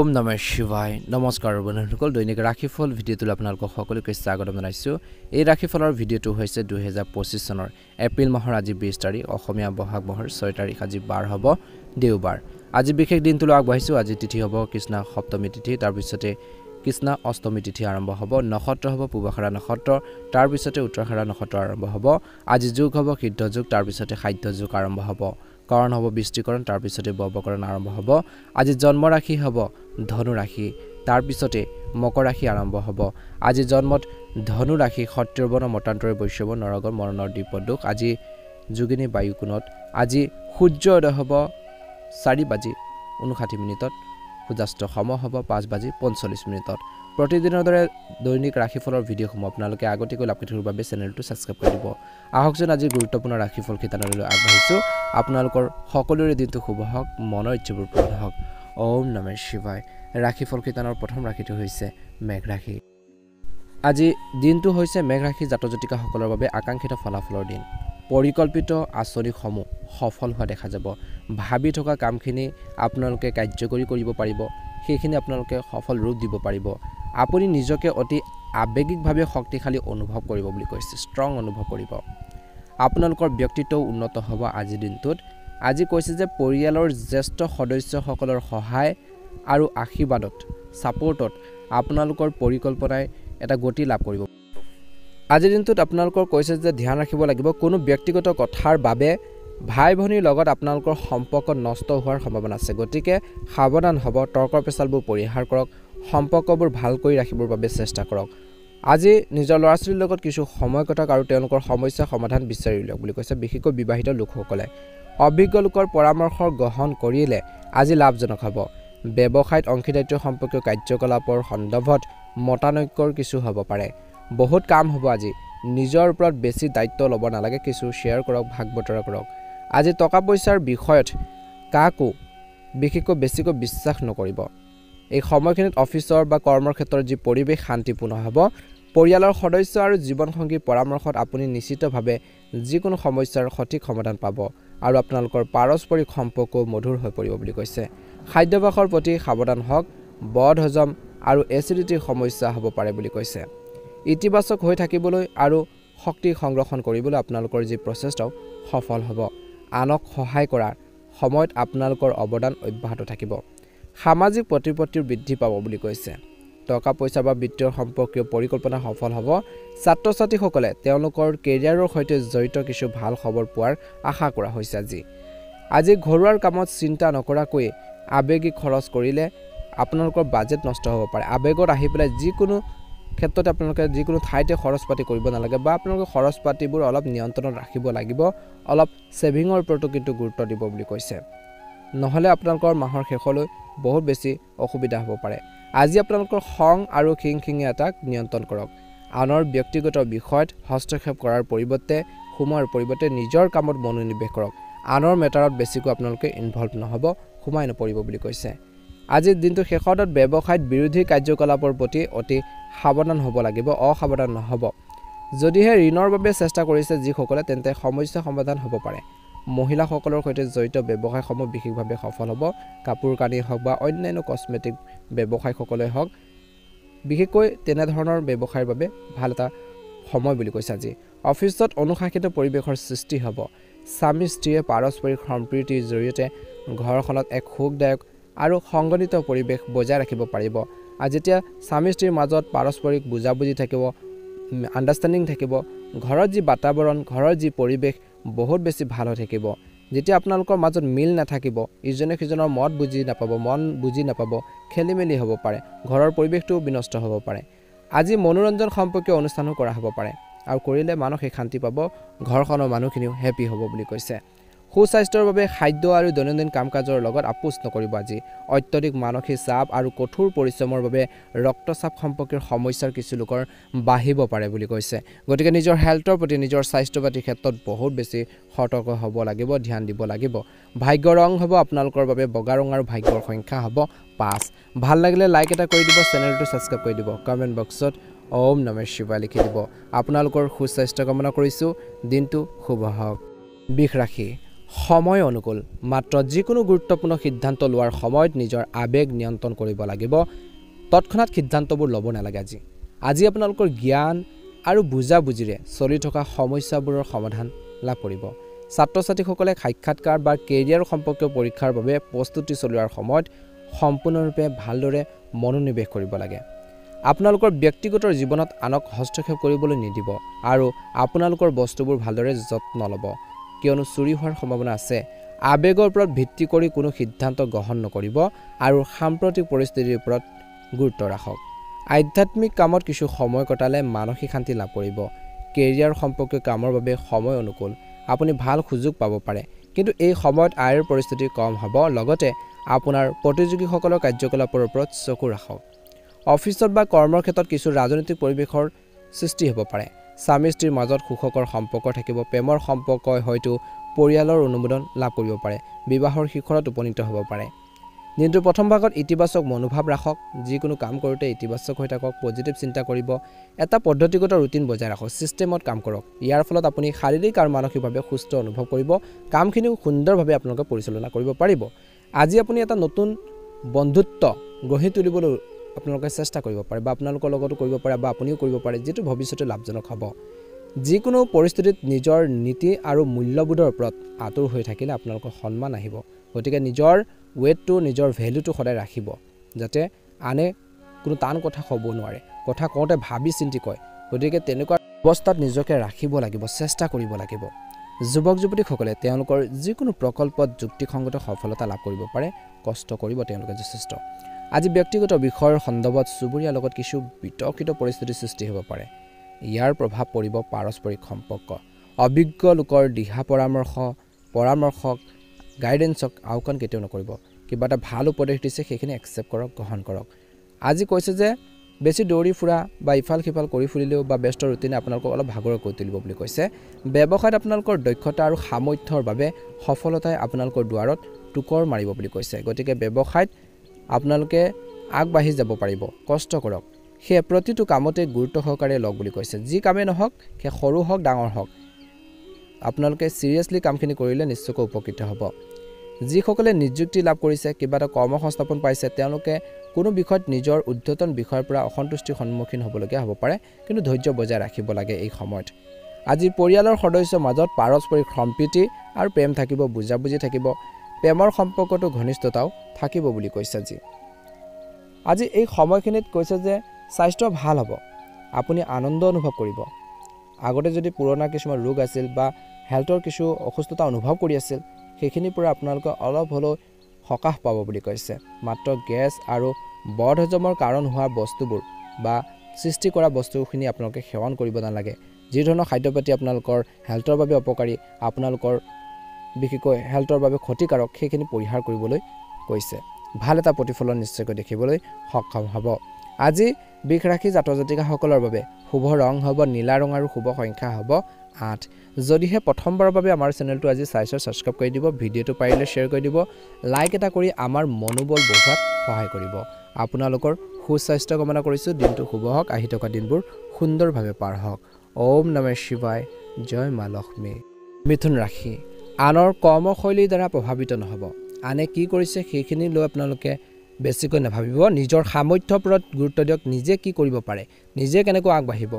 ওম নমঃ শিৱায় নমস্কাৰ বন্ধুসকল দৈনিক ৰাশিফল ভিডিঅ'টো আপোনালোকক সকলোকে স্বাগতম জনাইছো এই ৰাশিফলৰ ভিডিঅ'টো হৈছে 2025 চনৰ এপ্ৰিল মাহৰ আজি 20 তাৰিখ অসমীয়া বহাগ মাহৰ 6 তাৰিখ আজি বাৰ হ'ব দেওবাৰ আজি বিশেষ দিনটো আগবাঢ়িছো আজি তিথি হ'ব কৃষ্ণ সপ্তমী তিথি তাৰ পিছতে কৃষ্ণ অষ্টমী তিথি আৰম্ভ হ'ব নক্ষত্ৰ হ'ব পূৰ্বাষাঢ়া নক্ষত্ৰ তাৰ পিছতে উত্তৰাষাঢ়া নক্ষত্ৰ আৰম্ভ হ'ব আজি যোগ হ'ব সিদ্ধ যোগ তাৰ পিছতে খাদ্য যোগ আৰম্ভ হ'ব কাৰণ হ'ব বৃষ্টিকৰণ তাৰ পিছতে বৱকৰণ আৰম্ভ হ'ব আজি জন্ম ৰাশি হ'ব ধনু ৰাশি তাৰ পিছতে মকৰ ৰাশি আৰম্ভ হ'ব আজি জন্মত ধনু ৰাশি সত্যবন মতান্তৰে বৈশ্যব নৰগৰ মৰণৰ দ্বীপদুখ আজি যোগিনী বায়ু কোণত আজি সূৰ্য উদয় হ'ব 4:59 সূৰ্যাস্ত সময় হ'ব 5:45 প্ৰতিদিনৰ দৰে দৈনিক ৰাশিফলৰ ভিডিঅ'সমূহ আপোনালোকে আগতীয়াকৈ লাভ কৰিবৰ বাবে চেনেলটো ছাবস্ক্ৰাইব কৰি দিব আহকচোন আজি গুৰুত্বপূৰ্ণ ৰাশিফল খিতানলৈ আগবাঢ়িছো আপোনালোকৰ সকলোৰে দিনটো শুভ হওক মনৰ ইচ্ছাবোৰ পূৰণ হওক ওম নমঃ শিৱায় ৰাশিফল খিতানৰ প্ৰথম ৰাশিটো হৈছে মেঘ ৰাশি আজি দিনটো হৈছে মেঘ ৰাশি জাতক-জাতিকাসকলৰ বাবে আকাংক্ষিত ফলাফলৰ দিন পৰিকল্পিত আঁচনিসমূহ সফল হোৱা দেখা যাব ভাবি থকা কামখিনি আপোনালোকে কাৰ্যকৰী কৰিব পাৰিব সেইখিনি আপোনালোকে সফল ৰূপ দিব পাৰিব আপুনি নিজকে অতি আবেগিকভাৱে শক্তিশালী অনুভৱ কৰিব বুলি কৈছে ষ্ট্ৰং অনুভৱ কৰিব আপোনালোকৰ ব্যক্তিত্ব উন্নত হ'ব আজি দিনটোত আজি কৈছে যে পৰিয়ালৰ জ্যেষ্ঠ সদস্যসকলৰ সহায় আৰু আশীৰ্বাদত সাপোৰ্টত আপোনালোকৰ পৰিকল্পনাই এটা গতি লাভ কৰিব আজি দিনটোত আপোনালোকৰ কৈছে যে ধ্যান ৰাখিব লাগিব কোনো ব্যক্তিগত কথাৰ বাবে ভাই ভনীৰ লগত আপোনালোকৰ সম্পৰ্ক নষ্ট হোৱাৰ সম্ভাৱনা আছে গতিকে সাৱধান হ'ব তৰ্কৰ পেচালবোৰ পৰিহাৰ কৰক সম্পৰ্কবোৰ ভাল কৰি ৰাখিবৰ বাবে চেষ্টা কৰক আজি নিজৰ ল'ৰা-ছোৱালীৰ লগত কিছু সময় কটাওক আৰু তেওঁলোকৰ সমস্যা সমাধান বিচাৰি উলিয়াওক বুলি কৈছে বিশেষকৈ বিবাহিত লোকসকলে অভিজ্ঞ লোকৰ পৰামৰ্শ গ্ৰহণ কৰিলে আজি লাভজনক হ'ব ব্যৱসায়ত অংশীদাৰিত্ব সম্পৰ্কীয় কাৰ্যকলাপৰ সন্দৰ্ভত মতানৈক্যৰ কিছু হ'ব পাৰে বহুত কাম হ'ব আজি নিজৰ ওপৰত বেছি দায়িত্ব ল'ব নালাগে কিছু শ্বেয়াৰ কৰক ভাগ বতৰা কৰক আজি টকা পইচাৰ বিষয়ত কাকো বিশেষকৈ বেছিকৈ বিশ্বাস নকৰিব এই সময়খিনিত অফিচৰ বা কৰ্মৰ ক্ষেত্ৰত যি পৰিৱেশ শান্তিপূৰ্ণ হ'ব পৰিয়ালৰ সদস্য আৰু জীৱনসংগীৰ পৰামৰ্শত আপুনি নিশ্চিতভাৱে যিকোনো সমস্যাৰ সঠিক সমাধান পাব আৰু আপোনালোকৰ পাৰস্পৰিক সম্পৰ্ক মধুৰ হৈ পৰিব বুলি কৈছে খাদ্যাভ্যাসৰ প্ৰতি সাৱধান হওক বদ হজম আৰু এচিডিটিৰ সমস্যা হ'ব পাৰে বুলি কৈছে ইতিবাচক হৈ থাকিবলৈ আৰু শক্তি সংৰক্ষণ কৰিবলৈ আপোনালোকৰ যি প্ৰচেষ্টাও সফল হ'ব আনক সহায় কৰাৰ সময়ত আপোনালোকৰ অৱদান অব্যাহত থাকিব সামাজিক প্ৰতিপত্তিৰ বৃদ্ধি পাব বুলি কৈছে টকা পইচা বা বিত্তীয় সম্পৰ্কীয় পৰিকল্পনা সফল হ'ব ছাত্ৰ-ছাত্ৰীসকলে তেওঁলোকৰ কেৰিয়াৰৰ সৈতে জড়িত কিছু ভাল খবৰ পোৱাৰ আশা কৰা হৈছে আজি ঘৰুৱাৰ কামত চিন্তা নকৰাকৈ আবেগিক খৰচ কৰিলে আপোনালোকৰ বাজেট নষ্ট হ'ব পাৰে আবেগত আহি পেলাই যিকোনো ক্ষেত্ৰত আপোনালোকে যিকোনো ঠাইতে খৰচ পাতি কৰিব নালাগে বা আপোনালোকে খৰচ পাতিবোৰ অলপ নিয়ন্ত্ৰণত ৰাখিব লাগিব অলপ সেভিংৰ ওপৰতো কিন্তু গুৰুত্ব দিব বুলি কৈছে নহলে আপোনালোকৰ মাহৰ শেষলৈ বহুত বেছি অসুবিধা হ'ব পাৰে আজি আপোনালোকৰ খং আৰু খিংখিঙি এটাক নিয়ন্ত্ৰণ কৰক আনৰ ব্যক্তিগত বিষয়ত হস্তক্ষেপ কৰাৰ পৰিৱৰ্তে সোমোৱাৰ পৰিৱৰ্তে নিজৰ কামত মনোনিৱেশ কৰক আনৰ মেটাৰত বেছিকৈ আপোনালোকে ইনভলভ নহ'ব সোমাই নপৰিব বুলি কৈছে আজিৰ দিনটো শেষত ব্যৱসায়ত বিৰোধী কাৰ্যকলাপৰ প্ৰতি অতি সাৱধান হ'ব লাগিব অসাৱধান নহ'ব যদিহে ঋণৰ বাবে চেষ্টা কৰিছে যিসকলে তেন্তে সমস্যা সমাধান হ'ব পাৰে মহিলাসকলৰ সৈতে জড়িত ব্যৱসায়সমূহ বিশেষভাৱে সফল হ'ব কাপোৰ কানি হওক বা অন্যান্য কসমেটিক ব্যৱসায়সকলে হওক বিশেষকৈ তেনেধৰণৰ ব্যৱসায়ৰ বাবে ভাল এটা সময় বুলি কৈছে আজি অফিচত অনুশাসিত পৰিৱেশৰ সৃষ্টি হ'ব স্বামী স্ত্ৰীয়ে পাৰস্পৰিক সম্প্ৰীতিৰ জৰিয়তে ঘৰখনত এক সুখদায়ক আৰু সংগঠিত পৰিৱেশ বজাই ৰাখিব পাৰিব আৰু যেতিয়া স্বামী স্ত্ৰীৰ মাজত পাৰস্পৰিক বুজাবুজি থাকিব আণ্ডাৰষ্টেণ্ডিং থাকিব ঘৰৰ যি বাতাবৰণ ঘৰৰ যি পৰিৱেশ বহুত বেছি ভাল হৈ থাকিব যেতিয়া আপোনালোকৰ মাজত মিল নাথাকিব ইজনে সিজনৰ মত বুজি নাপাব মন বুজি নাপাব খেলিমেলি হ'ব পাৰে ঘৰৰ পৰিৱেশটো বিনষ্ট হ'ব পাৰে আজি মনোৰঞ্জন সম্পৰ্কীয় অনুষ্ঠানো কৰা হ'ব পাৰে আৰু কৰিলে মানসিক শান্তি পাব ঘৰখনৰ মানুহখিনিও হেপি হ'ব বুলি কৈছে সুস্বাস্থ্যৰ বাবে খাদ্য আৰু দৈনন্দিন কাম-কাজৰ লগত আপোচ নকৰিব আজি অত্যধিক মানসিক চাপ আৰু কঠোৰ পৰিশ্ৰমৰ বাবে ৰক্তচাপ সম্পৰ্কীয় সমস্যাৰ কিছু লোকৰ বাঢ়িব পাৰে বুলি কৈছে গতিকে নিজৰ হেল্থৰ প্ৰতি নিজৰ স্বাস্থ্য পাতিৰ ক্ষেত্ৰত বহুত বেছি সতৰ্ক হ'ব লাগিব ধ্যান দিব লাগিব ভাগ্য ৰং হ'ব আপোনালোকৰ বাবে বগা ৰং আৰু ভাগ্যৰ সংখ্যা হ'ব 5 ভাল লাগিলে লাইক এটা কৰি দিব চেনেলটো ছাবস্ক্ৰাইব কৰি দিব কমেন্ট বক্সত ওম নমঃ শিৱায় লিখি দিব আপোনালোকৰ সুস্বাস্থ্য কামনা কৰিছো দিনটো শুভ হওক বৃষ ৰাশি সময় অনুকূল মাত্ৰ যিকোনো গুৰুত্বপূৰ্ণ সিদ্ধান্ত লোৱাৰ সময়ত নিজৰ আবেগ নিয়ন্ত্ৰণ কৰিব লাগিব তৎক্ষণাত সিদ্ধান্তবোৰ ল'ব নালাগে আজি আপোনালোকৰ জ্ঞান আৰু বুজাবুজিৰে চলি থকা সমস্যাবোৰৰ সমাধান লাভ কৰিব ছাত্ৰ-ছাত্ৰীসকলে সাক্ষাৎকাৰ বা কেৰিয়াৰ সম্পৰ্কীয় পৰীক্ষাৰ বাবে প্ৰস্তুতি চলোৱাৰ সময়ত সম্পূৰ্ণৰূপে ভালদৰে মনোনিৱেশ কৰিব লাগে আপোনালোকৰ ব্যক্তিগত জীৱনত আনক হস্তক্ষেপ কৰিবলৈ নিদিব আৰু আপোনালোকৰ বস্তুবোৰ ভালদৰে যত্ন ল'ব কিয়নো চুৰি হোৱাৰ সম্ভাৱনা আছে আবেগৰ ওপৰত ভিত্তি কৰি কোনো সিদ্ধান্ত গ্ৰহণ নকৰিব আৰু সাম্প্ৰতিক পৰিস্থিতিৰ ওপৰত গুৰুত্ব ৰাখক আধ্যাত্মিক কামত কিছু সময় কটালে মানসিক শান্তি লাভ কৰিব কেৰিয়াৰ সম্পৰ্কীয় কামৰ বাবে সময় অনুকূল আপুনি ভাল সুযোগ পাব পাৰে কিন্তু এই সময়ত আয়ৰ পৰিস্থিতি কম হ'ব লগতে আপোনাৰ প্ৰতিযোগীসকলৰ কাৰ্যকলাপৰ ওপৰত চকু ৰাখক অফিচত বা কৰ্মৰ ক্ষেত্ৰত কিছু ৰাজনৈতিক পৰিৱেশৰ সৃষ্টি হ'ব পাৰে স্বামী স্ত্ৰীৰ মাজত সুখকৰ সম্পৰ্ক থাকিব প্ৰেমৰ সম্পৰ্কই হয়তো পৰিয়ালৰ অনুমোদন লাভ কৰিব পাৰে বিবাহৰ শিখৰত উপনীত হ'ব পাৰে দিনটোৰ প্ৰথম ভাগত ইতিবাচক মনোভাৱ ৰাখক যিকোনো কাম কৰোঁতে ইতিবাচক হৈ থাকক পজিটিভ চিন্তা কৰিব এটা পদ্ধতিগত ৰুটিন বজাই ৰাখক সিস্টেমত কাম কৰক ইয়াৰ ফলত আপুনি শাৰীৰিক আৰু মানসিকভাৱে সুস্থ অনুভৱ কৰিব কামখিনিও সুন্দৰভাৱে আপোনালোকে পৰিচালনা কৰিব পাৰিব আজি আপুনি এটা নতুন বন্ধুত্ব গঢ়ি তুলিবলৈ আপোনালোকে চেষ্টা কৰিব পাৰে বা আপোনালোকৰ লগতো কৰিব পাৰে বা আপুনিও কৰিব পাৰে যেটো ভৱিষ্যতে লাভজনক হ'ব যিকোনো পৰিস্থিতিত নিজৰ নীতি আৰু মূল্যবোধৰ ওপৰত আতুৰ হৈ থাকিলে আপোনালোকৰ সন্মান আহিব গতিকে নিজৰ ওয়েটটো নিজৰ ভ্যালুটো সদায় ৰাখিব যাতে আনে কোনো টান কথা ক'ব নোৱাৰে কথা কওঁতে ভাবি চিন্তি কয় গতিকে তেনেকুৱা অৱস্থাত নিজকে ৰাখিব লাগিব চেষ্টা কৰিব লাগিব যুৱক যুৱতীসকলে তেওঁলোকৰ যিকোনো প্ৰকল্পত যুক্তিসংগত সফলতা লাভ কৰিব পাৰে কষ্ট কৰিব তেওঁলোকে যথেষ্ট আজি ব্যক্তিগত বিষয়ৰ সন্দৰ্ভত চুবুৰীয়াৰ লগত কিছু বিতৰ্কিত পৰিস্থিতিৰ সৃষ্টি হ'ব পাৰে ইয়াৰ প্ৰভাৱ পৰিব পাৰস্পৰিক সম্পৰ্ক অভিজ্ঞ লোকৰ দিহা পৰামৰ্শক গাইডেন্সক আওকাণ কেতিয়াও নকৰিব কিবা এটা ভাল উপদেশ দিছে সেইখিনি একচেপ্ট কৰক গ্ৰহণ কৰক আজি কৈছে যে বেছি দৌৰি ফুৰা বা ইফাল সিফাল কৰি ফুৰিলেও বা ব্যস্ত ৰুটিনে আপোনালোকক অলপ ভাগৰ কৰি তুলিব বুলি কৈছে ব্যৱসায়ত আপোনালোকৰ দক্ষতা আৰু সামৰ্থ্যৰ বাবে সফলতাই আপোনালোকৰ দুৱাৰত টুকৰ মাৰিব বুলি কৈছে গতিকে ব্যৱসায়ত আপোনালোকে আগবাঢ়ি যাব পাৰিব কষ্ট কৰক সেই প্ৰতিটো কামতে গুৰুত্ব সহকাৰে লওক বুলি কৈছে যি কামে নহওক সেই সৰু হওক ডাঙৰ হওক আপোনালোকে সিৰিয়াসলি কামখিনি কৰিলে নিশ্চয়কৈ উপকৃত হ'ব যিসকলে নিযুক্তি লাভ কৰিছে কিবা এটা কৰ্মসংস্থাপন পাইছে তেওঁলোকে কোনো বিষয়ত নিজৰ উদ্ধতন বিষয়ৰ পৰা অসন্তুষ্টিৰ সন্মুখীন হ'বলগীয়া হ'ব পাৰে কিন্তু ধৈৰ্য বজাই ৰাখিব লাগে এই সময়ত আজি পৰিয়ালৰ সদস্যৰ মাজত পাৰস্পৰিক সম্প্ৰীতি আৰু প্ৰেম থাকিব বুজাবুজি থাকিব প্ৰেমৰ সম্পৰ্কটো ঘনিষ্ঠতাও থাকিব বুলি কৈছে আজি এই সময়খিনিত কৈছে যে স্বাস্থ্য ভাল হ'ব আপুনি আনন্দ অনুভৱ কৰিব আগতে যদি পুৰণা কিছুমান ৰোগ আছিল বা হেলথৰ কিছু অসুস্থতা অনুভৱ কৰি আছিল সেইখিনিৰ পৰা আপোনালোকে অলপ হ'লেও সকাহ পাব বুলি কৈছে মাত্ৰ গেছ আৰু বদহজমৰ কাৰণ হোৱা বস্তুবোৰ বা সৃষ্টি কৰা বস্তুখিনি আপোনালোকে সেৱন কৰিব নালাগে যি ধৰণৰ খাদ্যপাতি আপোনালোকৰ হেলথৰ বাবে অপকাৰী আপোনালোকৰ বিশেষকৈ হেলথৰ বাবে ক্ষতিকাৰক সেইখিনি পৰিহাৰ কৰিবলৈ কৈছে ভাল এটা প্ৰতিফলন নিশ্চয়কৈ দেখিবলৈ সক্ষম হ'ব আজি বিষ ৰাশি জাতক জাতিকাসকলৰ বাবে শুভ ৰং হ'ব নীলা ৰং আৰু শুভ সংখ্যা হ'ব 8 যদিহে প্ৰথমবাৰৰ বাবে আমাৰ চেনেলটো আজি সাবস্ক্ৰাইব কৰি দিব ভিডিঅটো পাৰিলে শ্বেয়াৰ কৰি দিব লাইক এটা কৰি আমাৰ মনোবল বঢ়োৱাত সহায় কৰিব আপোনালোকৰ সুস্বাস্থ্য কামনা কৰিছো দিনটো শুভ হওক আহি থকা দিনবোৰ সুন্দৰভাৱে পাৰ হওক ওম নমঃ শিৱায় জয় মা লক্ষ্মী মিথুন ৰাশি আনৰ কৰ্মশৈলীৰ দ্বাৰা প্ৰভাৱিত নহব আনে কি কৰিছে সেইখিনি লৈ আপোনালোকে বেছিকৈ নাভাবিব নিজৰ সামৰ্থ্যৰ ওপৰত গুৰুত্ব দিয়ক নিজে কি কৰিব পাৰে নিজে কেনেকৈ আগবাঢ়িব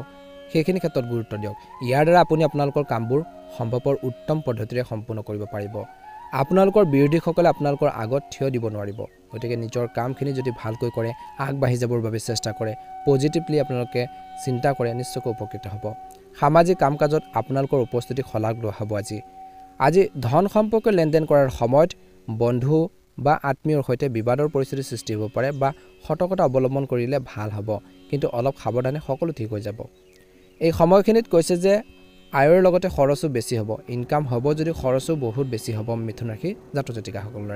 সেইখিনি ক্ষেত্ৰত গুৰুত্ব দিয়ক ইয়াৰ দ্বাৰা আপুনি আপোনালোকৰ কামবোৰ সম্ভৱপৰ উত্তম পদ্ধতিৰে সম্পূৰ্ণ কৰিব পাৰিব আপোনালোকৰ বিৰোধীসকলে আপোনালোকৰ আগত থিয় দিব নোৱাৰিব গতিকে নিজৰ কামখিনি যদি ভালকৈ কৰে আগবাঢ়ি যাবৰ বাবে চেষ্টা কৰে পজিটিভলি আপোনালোকে চিন্তা কৰে নিশ্চয়কৈ উপকৃত হ'ব সামাজিক কামকাজত আপোনালোকৰ উপস্থিতি খলাগ লোৱা হ'ব আজি ধন সম্পৰ্ক লেনদেন কৰাৰ সময়ত বন্ধু বা আত্মীয়ৰ সৈতে বিবাদৰ পৰিস্থিতি সৃষ্টি হ'ব পাৰে বা সতৰ্কতা অৱলম্বন কৰিলে ভাল হ'ব কিন্তু অলপ সাৱধানে সকলো ঠিক হৈ যাব এই সময়খিনিত কৈছে যে আয়ৰ লগতে খৰচো বেছি হ'ব ইনকাম হ'ব যদি খৰচো বহুত বেছি হ'ব মিথুন ৰাশি জাতক জাতিকাসকলৰ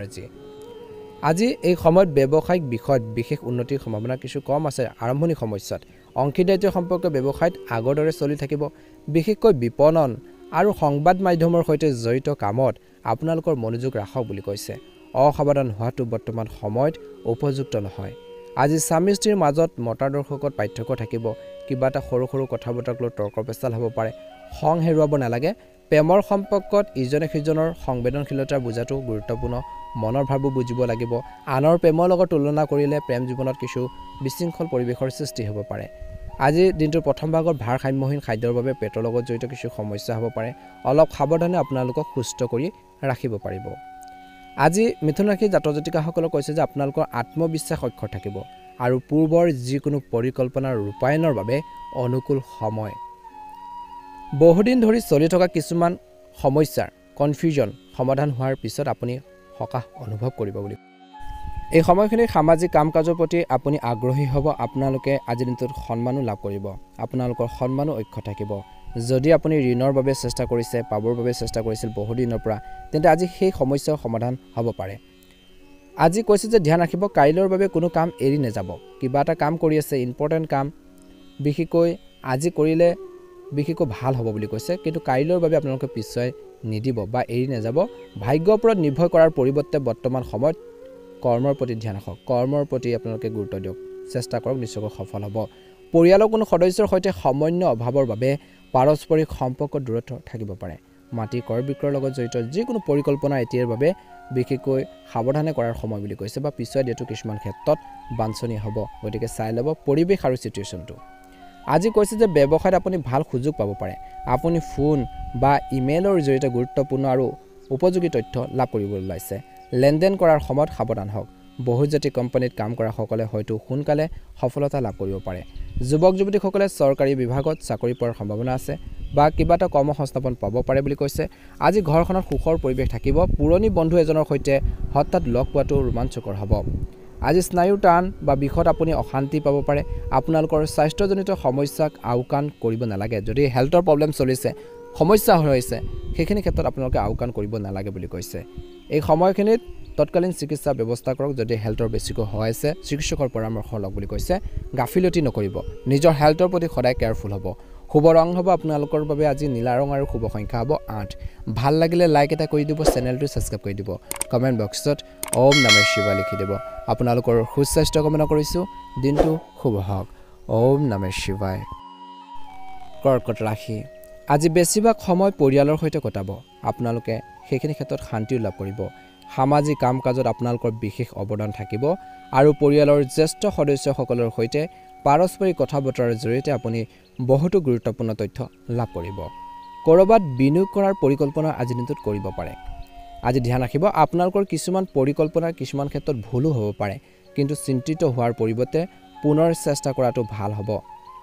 আজি এই সময়ত ব্যৱসায়িক বিষয়ত বিশেষ উন্নতিৰ সম্ভাৱনা কিছু কম আছে আৰম্ভণি সময়ত অংশীদাৰিত্ব সম্পৰ্ক ব্যৱসায়ত আগৰ দৰে চলি থাকিব বিশেষকৈ বিপণন আৰু সংবাদ মাধ্যমৰ সৈতে জড়িত কামত আপোনালোকৰ মনোযোগ ৰাখক বুলি কৈছে অসাৱধান হোৱাটো বৰ্তমান সময়ত উপযুক্ত নহয় আজি স্বামী স্ত্ৰীৰ মাজত মতাদৰ্শকত পাৰ্থক্য থাকিব কিবা এটা সৰু সৰু কথা বতৰাক লৈ তৰ্ক পেচাল হ'ব পাৰে খং হেৰুৱাব নালাগে প্ৰেমৰ সম্পৰ্কত ইজনে সিজনৰ সংবেদনশীলতাৰ বুজাটো গুৰুত্বপূৰ্ণ মনৰ ভাৱবোৰ বুজিব লাগিব আনৰ প্ৰেমৰ লগত তুলনা কৰিলে প্ৰেম জীৱনত কিছু বিশৃংখল পৰিৱেশৰ সৃষ্টি হ'ব পাৰে আজিৰ দিনটোৰ প্ৰথম ভাগত ভাৰসাম্যহীন খাদ্যৰ বাবে পেটৰ লগত জড়িত কিছু সমস্যা হ'ব পাৰে অলপ সাৱধানে আপোনালোকক সুস্থ কৰি ৰাখিব পাৰিব আজি মিথুন ৰাশিৰ জাতক জাতিকাসকলক কৈছে যে আপোনালোকৰ আত্মবিশ্বাস অক্ষৰ থাকিব আৰু পূৰ্বৰ যিকোনো পৰিকল্পনাৰ ৰূপায়ণৰ বাবে অনুকূল সময় বহুদিন ধৰি চলি থকা কিছুমান সমস্যাৰ কনফিউজন সমাধান হোৱাৰ পিছত আপুনি সকাহ অনুভৱ কৰিব বুলি এই সময়খিনি সামাজিক কাম-কাজৰ প্ৰতি আপুনি আগ্ৰহী হ'ব আপোনালোকে আজি দিনটোত সন্মানো লাভ কৰিব আপোনালোকৰ সন্মানো অক্ষৰ থাকিব যদি আপুনি ঋণৰ বাবে চেষ্টা কৰিছে পাবৰ বাবে চেষ্টা কৰিছিল বহুদিনৰ পৰা তেন্তে আজি সেই সমস্যাৰ সমাধান হ'ব পাৰে আজি কৈছে যে ধ্যান ৰাখিব কাইলৈৰ বাবে কোনো কাম এৰি নাযাব কিবা এটা কাম কৰি আছে ইম্পৰ্টেণ্ট কাম বিশেষকৈ আজি কৰিলে বিশেষকৈ ভাল হ'ব বুলি কৈছে কিন্তু কাইলৈৰ বাবে আপোনালোকে পিছুৱাই নিদিব বা এৰি নাযাব ভাগ্যৰ ওপৰত নিৰ্ভৰ কৰাৰ পৰিৱৰ্তে বৰ্তমান সময়ত কৰ্মৰ প্ৰতি ধ্যান ৰাখক কৰ্মৰ প্ৰতি আপোনালোকে গুৰুত্ব দিয়ক চেষ্টা কৰক নিশ্চয়কৈ সফল হ'ব পৰিয়ালৰ কোনো সদস্যৰ সৈতে সমন্বয় অভাৱৰ বাবে পাৰস্পৰিক সম্পৰ্ক দূৰত থাকিব পাৰে মাটি কৰ বিক্ৰয়ৰ লগত জড়িত যিকোনো পৰিকল্পনা এতিয়াৰ বাবে বিশেষকৈ সাৱধানে কৰাৰ সময় বুলি কৈছে বা পিছুৱাই দিয়াটো কিছুমান ক্ষেত্ৰত বাঞ্ছনীয় হ'ব গতিকে চাই ল'ব পৰিৱেশ আৰু চিটুৱেশ্যনটো আজি কৈছে যে ব্যৱসায়ত আপুনি ভাল সুযোগ পাব পাৰে আপুনি ফোন বা ইমেইলৰ জৰিয়তে গুৰুত্বপূৰ্ণ আৰু উপযোগী তথ্য লাভ কৰিবলৈ ওলাইছে লেনদেন কৰাৰ সময়ত সাৱধান হওক বহুজাতিক কোম্পানীত কাম কৰা সকলে হয়তো সোনকালে সফলতা লাভ কৰিব পাৰে যুৱক যুৱতীসকলে চৰকাৰী বিভাগত চাকৰি পোৱাৰ সম্ভাৱনা আছে বা কিবা এটা কৰ্মসংস্থাপন পাব পাৰে বুলি কৈছে আজি ঘৰখনত সুখৰ পৰিৱেশ থাকিব পুৰণি বন্ধু এজনৰ সৈতে হঠাৎ লগ পোৱাটো ৰোমাঞ্চকৰ হ'ব আজি স্নায়ু টান বা বিষত আপুনি অশান্তি পাব পাৰে আপোনালোকৰ স্বাস্থ্যজনিত সমস্যাক আওকাণ কৰিব নালাগে যদি হেল্থৰ প্ৰব্লেম চলিছে সমস্যা হৈছে সেইখিনি ক্ষেত্ৰত আপোনালোকে আওকাণ কৰিব নালাগে বুলি কৈছে এই সময়খিনিত তৎকালীন চিকিৎসা ব্যৱস্থা কৰক যদি হেল্থৰ বেছিকৈ হৈ আছে চিকিৎসকৰ পৰামৰ্শ লওক বুলি কৈছে গাফিলতি নকৰিব নিজৰ হেল্থৰ প্ৰতি সদায় কেয়াৰফুল হ'ব শুভ ৰং হ'ব আপোনালোকৰ বাবে আজি নীলা ৰং আৰু শুভ সংখ্যা হ'ব 8 ভাল লাগিলে লাইক এটা কৰি দিব চেনেলটো সাবস্ক্ৰাইব কৰি দিব কমেন্ট বক্সত ওম নমঃ শিৱায় লিখি দিব আপোনালোকৰ সুস্বাস্থ্য কামনা কৰিছো দিনটো শুভ হওক ওম নমঃ শিৱায় কৰ্কট ৰাশি আজি বেছিভাগ সময় পৰিয়ালৰ সৈতে কটাব আপোনালোকে সেইখিনি ক্ষেত্ৰত শান্তি লাভ কৰিব সামাজিক কাম-কাজত আপোনালোকৰ বিশেষ অৱদান থাকিব আৰু পৰিয়ালৰ জ্যেষ্ঠ সদস্যসকলৰ সৈতে পাৰস্পৰিক কথা-বতৰাৰ জৰিয়তে আপুনি বহুতো গুৰুত্বপূৰ্ণ তথ্য লাভ কৰিব কৰবাত বিনিয়োগ কৰাৰ পৰিকল্পনা আজি দিনটোত কৰিব পাৰে আজি ধ্যান ৰাখিব আপোনালোকৰ কিছুমান পৰিকল্পনা কিছুমান ক্ষেত্ৰত ভুলো হ'ব পাৰে কিন্তু চিন্তিত হোৱাৰ পৰিৱৰ্তে পুনৰ চেষ্টা কৰাটো ভাল হ'ব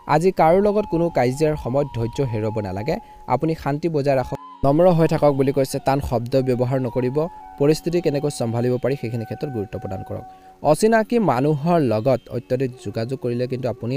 আজি কাৰো লগত কোনো কাজিয়াৰ সময়ত ধৈৰ্য হেৰুৱাব নালাগে আপুনি শান্তি বজাই ৰাখক নম্ৰ হৈ থাকক বুলি কৈছে টান শব্দ ব্যৱহাৰ নকৰিব পৰিস্থিতি কেনেকৈ চম্ভালিব পাৰি সেইখিনি ক্ষেত্ৰত গুৰুত্ব প্ৰদান কৰক অচিনাকি মানুহৰ লগত অত্যধিক যোগাযোগ কৰিলে কিন্তু আপুনি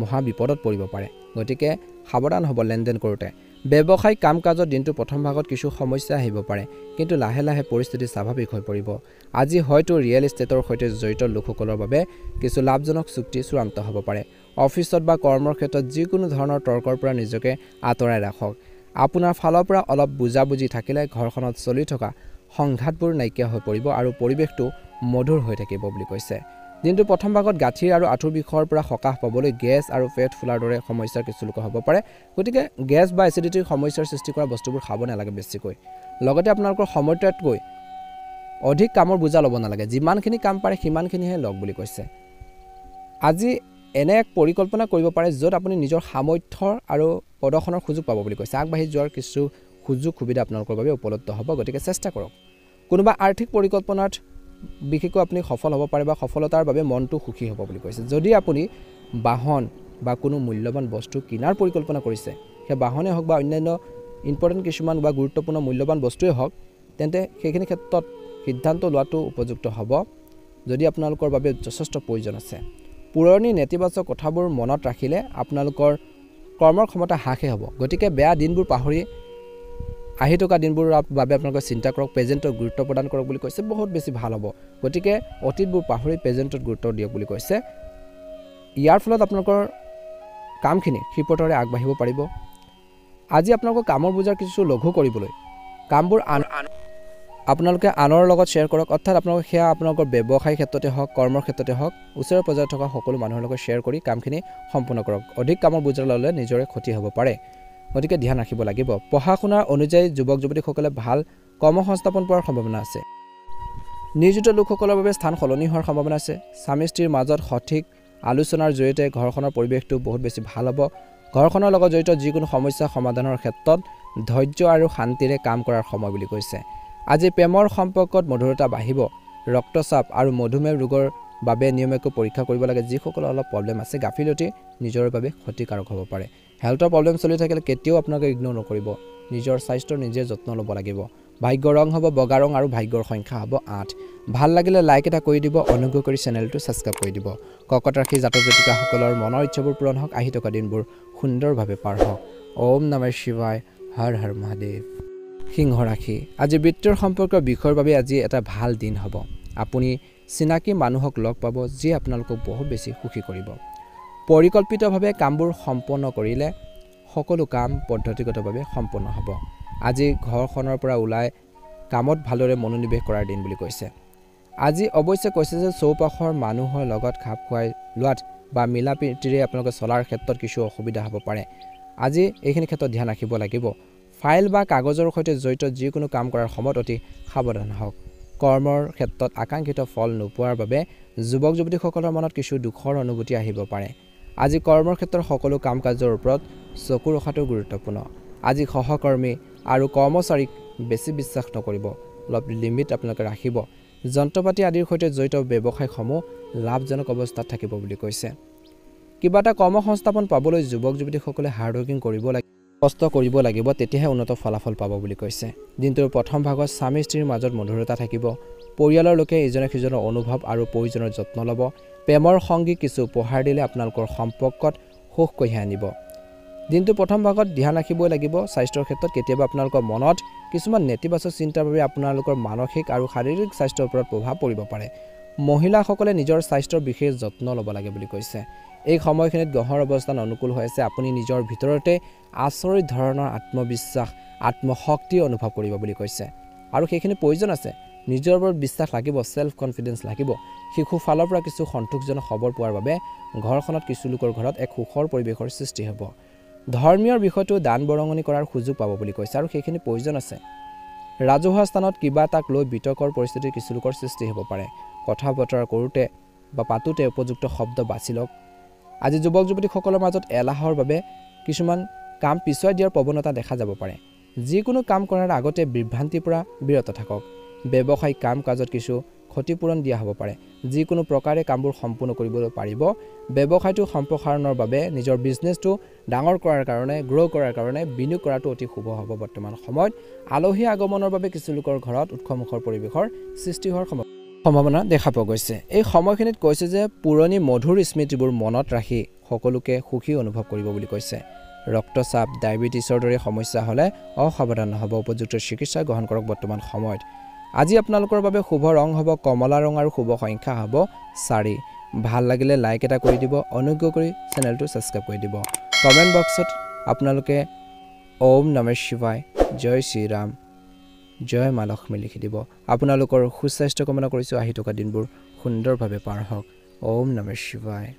মহা বিপদত পৰিব পাৰে গতিকে সাৱধান হ'ব লেনদেন কৰোঁতে ব্যৱসায়িক কাম-কাজৰ দিনটো প্ৰথম ভাগত কিছু সমস্যা আহিব পাৰে কিন্তু লাহে লাহে পৰিস্থিতি স্বাভাৱিক হৈ পৰিব আজি হয়তো ৰিয়েল এষ্টেটৰ সৈতে জড়িত লোকসকলৰ বাবে কিছু লাভজনক চুক্তি চূড়ান্ত হ'ব পাৰে অফিচত বা কৰ্মৰ ক্ষেত্ৰত যিকোনো ধৰণৰ তৰ্কৰ পৰা নিজকে আঁতৰাই ৰাখক আপোনাৰ ফালৰ পৰা অলপ বুজাবুজি থাকিলে ঘৰখনত চলি থকা সংঘাতবোৰ নাইকিয়া হৈ পৰিব আৰু পৰিৱেশটো মধুৰ হৈ থাকিব বুলি কৈছে দিনটো প্ৰথম ভাগত গাঁঠিৰ আৰু আঁঠুৰ বিষৰ পৰা সকাহ পাবলৈ গেছ আৰু পেট ফুলাৰ দৰে সমস্যাৰ কিছু লোক হ'ব পাৰে গতিকে গেছ বা এচিডিটিৰ সমস্যাৰ সৃষ্টি কৰা বস্তুবোৰ খাব নালাগে বেছিকৈ লগতে আপোনালোকৰ সময়তকৈ অধিক কামৰ বুজা ল'ব নালাগে যিমানখিনি কাম পাৰে সিমানখিনিহে লওক বুলি কৈছে আজি এনে এক পৰিকল্পনা কৰিব পাৰে য'ত আপুনি নিজৰ সামৰ্থ্যৰ আৰু প্ৰদৰ্শনৰ সুযোগ পাব বুলি কৈছে আগবাঢ়ি যোৱাৰ কিছু সুযোগ সুবিধা আপোনালোকৰ বাবে উপলব্ধ হ'ব গতিকে চেষ্টা কৰক কোনোবা আৰ্থিক পৰিকল্পনাত বিশেষকৈ আপুনি সফল হ'ব পাৰে বা সফলতাৰ বাবে মনটো সুখী হ'ব বুলি কৈছে যদি আপুনি বাহন বা কোনো মূল্যৱান বস্তু কিনাৰ পৰিকল্পনা কৰিছে সেই বাহনে হওক বা অন্যান্য ইম্পৰ্টেণ্ট কিছুমান বা গুৰুত্বপূৰ্ণ মূল্যৱান বস্তুৱে হওক তেন্তে সেইখিনি ক্ষেত্ৰত সিদ্ধান্ত লোৱাটো উপযুক্ত হ'ব যদি আপোনালোকৰ বাবে যথেষ্ট প্ৰয়োজন আছে পুৰণি নেতিবাচক কথাবোৰ মনত ৰাখিলে আপোনালোকৰ কৰ্মৰ ক্ষমতা হ্ৰাসহে হ'ব গতিকে বেয়া দিনবোৰ পাহৰি আহি থকা দিনবোৰৰ বাবে আপোনালোকে চিন্তা কৰক প্ৰেজেণ্টত গুৰুত্ব প্ৰদান কৰক বুলি কৈছে বহুত বেছি ভাল হ'ব গতিকে অতীতবোৰ পাহৰি প্ৰেজেণ্টত গুৰুত্ব দিয়ক বুলি কৈছে ইয়াৰ ফলত আপোনালোকৰ কামখিনি ক্ষিপ্ৰতাৰে আগবাঢ়িব পাৰিব আজি আপোনালোকৰ কামৰ বুজাৰ কিছু লঘু কৰিবলৈ কামবোৰ আপোনালোকে আনৰ লগত শ্বেয়াৰ কৰক অৰ্থাৎ আপোনালোকে সেয়া আপোনালোকৰ ব্যৱসায় ক্ষেত্ৰতে হওক কৰ্মৰ ক্ষেত্ৰতে হওক ওচৰে পৰ্যায়ত থকা সকলো মানুহৰ লগত শ্বেয়াৰ কৰি কামখিনি সম্পূৰ্ণ কৰক অধিক কামৰ বুজা ল'লে নিজৰে ক্ষতি হ'ব পাৰে গতিকে ধ্যান ৰাখিব লাগিব পঢ়া শুনাৰ অনুযায়ী যুৱক যুৱতীসকলে ভাল কৰ্মসংস্থাপন পোৱাৰ সম্ভাৱনা আছে নিয়োজিত লোকসকলৰ বাবে স্থান সলনি হোৱাৰ সম্ভাৱনা আছে স্বামী স্ত্ৰীৰ মাজত সঠিক আলোচনাৰ জৰিয়তে ঘৰখনৰ পৰিৱেশটো বহুত বেছি ভাল হ'ব ঘৰখনৰ লগত জড়িত যিকোনো সমস্যা সমাধানৰ ক্ষেত্ৰত ধৈৰ্য আৰু শান্তিৰে কাম কৰাৰ সময় বুলি কৈছে আজি প্ৰেমৰ সম্পৰ্কত মধুৰতা বাঢ়িব ৰক্তচাপ আৰু মধুমেহ ৰোগৰ বাবে নিয়মীয়াকৈ পৰীক্ষা কৰিব লাগে যিসকলৰ অলপ প্ৰব্লেম আছে গাফিলতি নিজৰ বাবে ক্ষতিকাৰক হ'ব পাৰে হেল্থৰ প্ৰব্লেম চলি থাকিলে কেতিয়াও আপোনালোকে ইগনোৰ নকৰিব নিজৰ স্বাস্থ্যৰ নিজে যত্ন ল'ব লাগিব ভাগ্যৰ ৰং হ'ব বগা ৰং আৰু ভাগ্যৰ সংখ্যা হ'ব 8 ভাল লাগিলে লাইক এটা কৰি দিব অনুগ্ৰহ কৰি চেনেলটো সাবস্ক্ৰাইব কৰি দিব ককট ৰাখি জাতক জাতিকাসকলৰ মনৰ ইচ্ছাবোৰ পূৰণ হওক আহি থকা দিনবোৰ সুন্দৰভাৱে পাৰ হওক ওম নমঃ শিৱায় হৰ হৰ মহাদেৱ সিংহ ৰাশি আজি বিত্তৰ সম্পৰ্কৰ বিষয়ৰ বাবে আজি এটা ভাল দিন হ'ব আপুনি চিনাকি মানুহক লগ পাব যি আপোনালোকক বহুত বেছি সুখী কৰিব পৰিকল্পিতভাৱে কামবোৰ সম্পন্ন কৰিলে সকলো কাম পদ্ধতিগতভাৱে সম্পন্ন হ'ব আজি ঘৰখনৰ পৰা ওলাই কামত ভালদৰে মনোনিৱেশ কৰাৰ দিন বুলি কৈছে আজি অৱশ্যে কৈছে যে চৌপাশৰ মানুহৰ লগত খাপ খুৱাই লোৱাত বা মিলাপ্ৰীতিৰে আপোনালোকে চলাৰ ক্ষেত্ৰত কিছু অসুবিধা হ'ব পাৰে আজি এইখিনি ক্ষেত্ৰত ধ্যান ৰাখিব লাগিব ফাইল বা কাগজৰ সৈতে জড়িত যিকোনো কাম কৰাৰ সময়ত অতি সাৱধান হওক কৰ্মৰ ক্ষেত্ৰত আকাংক্ষিত ফল নোপোৱাৰ বাবে যুৱক যুৱতীসকলৰ মনত কিছু দুখৰ অনুভূতি আহিব পাৰে আজি কৰ্মৰ ক্ষেত্ৰত সকলো কাম কাজৰ ওপৰত চকু ৰখাটো গুৰুত্বপূৰ্ণ আজি সহকৰ্মী আৰু কৰ্মচাৰীক বেছি বিশ্বাস নকৰিব অলপ লিমিট আপোনালোকে ৰাখিব যন্ত্ৰপাতি আদিৰ সৈতে জড়িত ব্যৱসায়সমূহ লাভজনক অৱস্থাত থাকিব বুলি কৈছে কিবা এটা কৰ্মসংস্থাপন পাবলৈ যুৱক যুৱতীসকলে হাৰ্ড ৱৰ্কিং কৰিব লাগিব কষ্ট কৰিব লাগিব তেতিয়াহে উন্নত ফলাফল পাব বুলি কৈছে দিনটোৰ প্ৰথম ভাগত স্বামী স্ত্ৰীৰ মাজত মধুৰতা থাকিব পৰিয়ালৰ লোকে ইজনে সিজনৰ অনুভৱ আৰু প্ৰয়োজনৰ যত্ন ল'ব প্ৰেমৰ সংগী কিছু উপহাৰ দিলে আপোনালোকৰ সম্পৰ্কত সুখ কঢ়িয়াই আনিব দিনটো প্ৰথম ভাগত ধ্যান ৰাখিবই লাগিব স্বাস্থ্যৰ ক্ষেত্ৰত কেতিয়াবা আপোনালোকৰ মনত কিছুমান নেতিবাচক চিন্তাৰ বাবে আপোনালোকৰ মানসিক আৰু শাৰীৰিক স্বাস্থ্যৰ ওপৰত প্ৰভাৱ পৰিব পাৰে মহিলাসকলে নিজৰ স্বাস্থ্যৰ বিশেষ যত্ন ল'ব লাগে বুলি কৈছে এই সময়খিনিত গ্ৰহৰ অৱস্থান অনুকূল হৈ আছে আপুনি নিজৰ ভিতৰতে আচৰিত ধৰণৰ আত্মবিশ্বাস আত্মশক্তি অনুভৱ কৰিব বুলি কৈছে আৰু সেইখিনি প্ৰয়োজন আছে নিজৰ ওপৰত বিশ্বাস লাগিব সেলফ কনফিডেন্স লাগিব শিশু ফালৰ পৰা কিছু সন্তোষজনক খবৰ পোৱাৰ বাবে ঘৰখনত কিছু লোকৰ ঘৰত এক সুখৰ পৰিৱেশৰ সৃষ্টি হ'ব ধৰ্মীয় বিষয়টো দান বৰঙণি কৰাৰ সুযোগ পাব বুলি কৈছে আৰু সেইখিনি প্ৰয়োজন আছে ৰাজহুৱা স্থানত কিবা তাক লৈ বিতৰ্কৰ পৰিস্থিতিৰ কিছু লোকৰ সৃষ্টি হ'ব পাৰে কথা বতৰা কৰোঁতে বা পাতোতে উপযুক্ত শব্দ বাছি লওক আজি যুৱক যুৱতীসকলৰ মাজত এলাহৰ বাবে কিছুমান কাম পিছুৱাই দিয়াৰ প্ৰৱণতা দেখা যাব পাৰে যিকোনো কাম কৰাৰ আগতে বিভ্ৰান্তিৰ পৰা বিৰত থাকক ব্যৱসায়িক কাম কাজত কিছু ক্ষতিপূৰণ দিয়া হ'ব পাৰে যিকোনো প্ৰকাৰে কামবোৰ সম্পূৰ্ণ কৰিবলৈ পাৰিব ব্যৱসায়টো সম্প্ৰসাৰণৰ বাবে নিজৰ বিজনেছটো ডাঙৰ কৰাৰ কাৰণে গ্ৰ' কৰাৰ কাৰণে বিনিয়োগ কৰাটো অতি শুভ হ'ব বৰ্তমান সময়ত আলহী আগমনৰ বাবে কিছু লোকৰ ঘৰত উৎসৱমুখৰ পৰিৱেশৰ সৃষ্টি হোৱাৰ সম্ভাৱনা দেখা পোৱা গৈছে এই সময়খিনিত কৈছে যে পুৰণি মধুৰ স্মৃতিবোৰ মনত ৰাখি সকলোকে সুখী অনুভৱ কৰিব বুলি কৈছে ৰক্তচাপ ডায়েবেটিছৰ দৰে সমস্যা হ'লে অসাৱধান নহ'ব উপযুক্ত চিকিৎসা গ্ৰহণ কৰক বৰ্তমান সময়ত আজি আপোনালোকৰ বাবে শুভ ৰং হ'ব কমলা ৰং আৰু শুভ সংখ্যা হ'ব 4 ভাল লাগিলে লাইক এটা কৰি দিব অনুগ্ৰহ কৰি চেনেলটো সাবস্ক্ৰাইব কৰি দিব কমেন্ট বক্সত আপোনালোকে ওম নমঃ শিৱায় জয় শ্ৰীৰাম জয় মা লক্ষ্মী লিখি দিব আপোনালোকৰ সুস্বাস্থ্য কামনা কৰিছো আহি থকা দিনবোৰ সুন্দৰভাৱে পাৰ হওক ওম নমঃ শিৱায়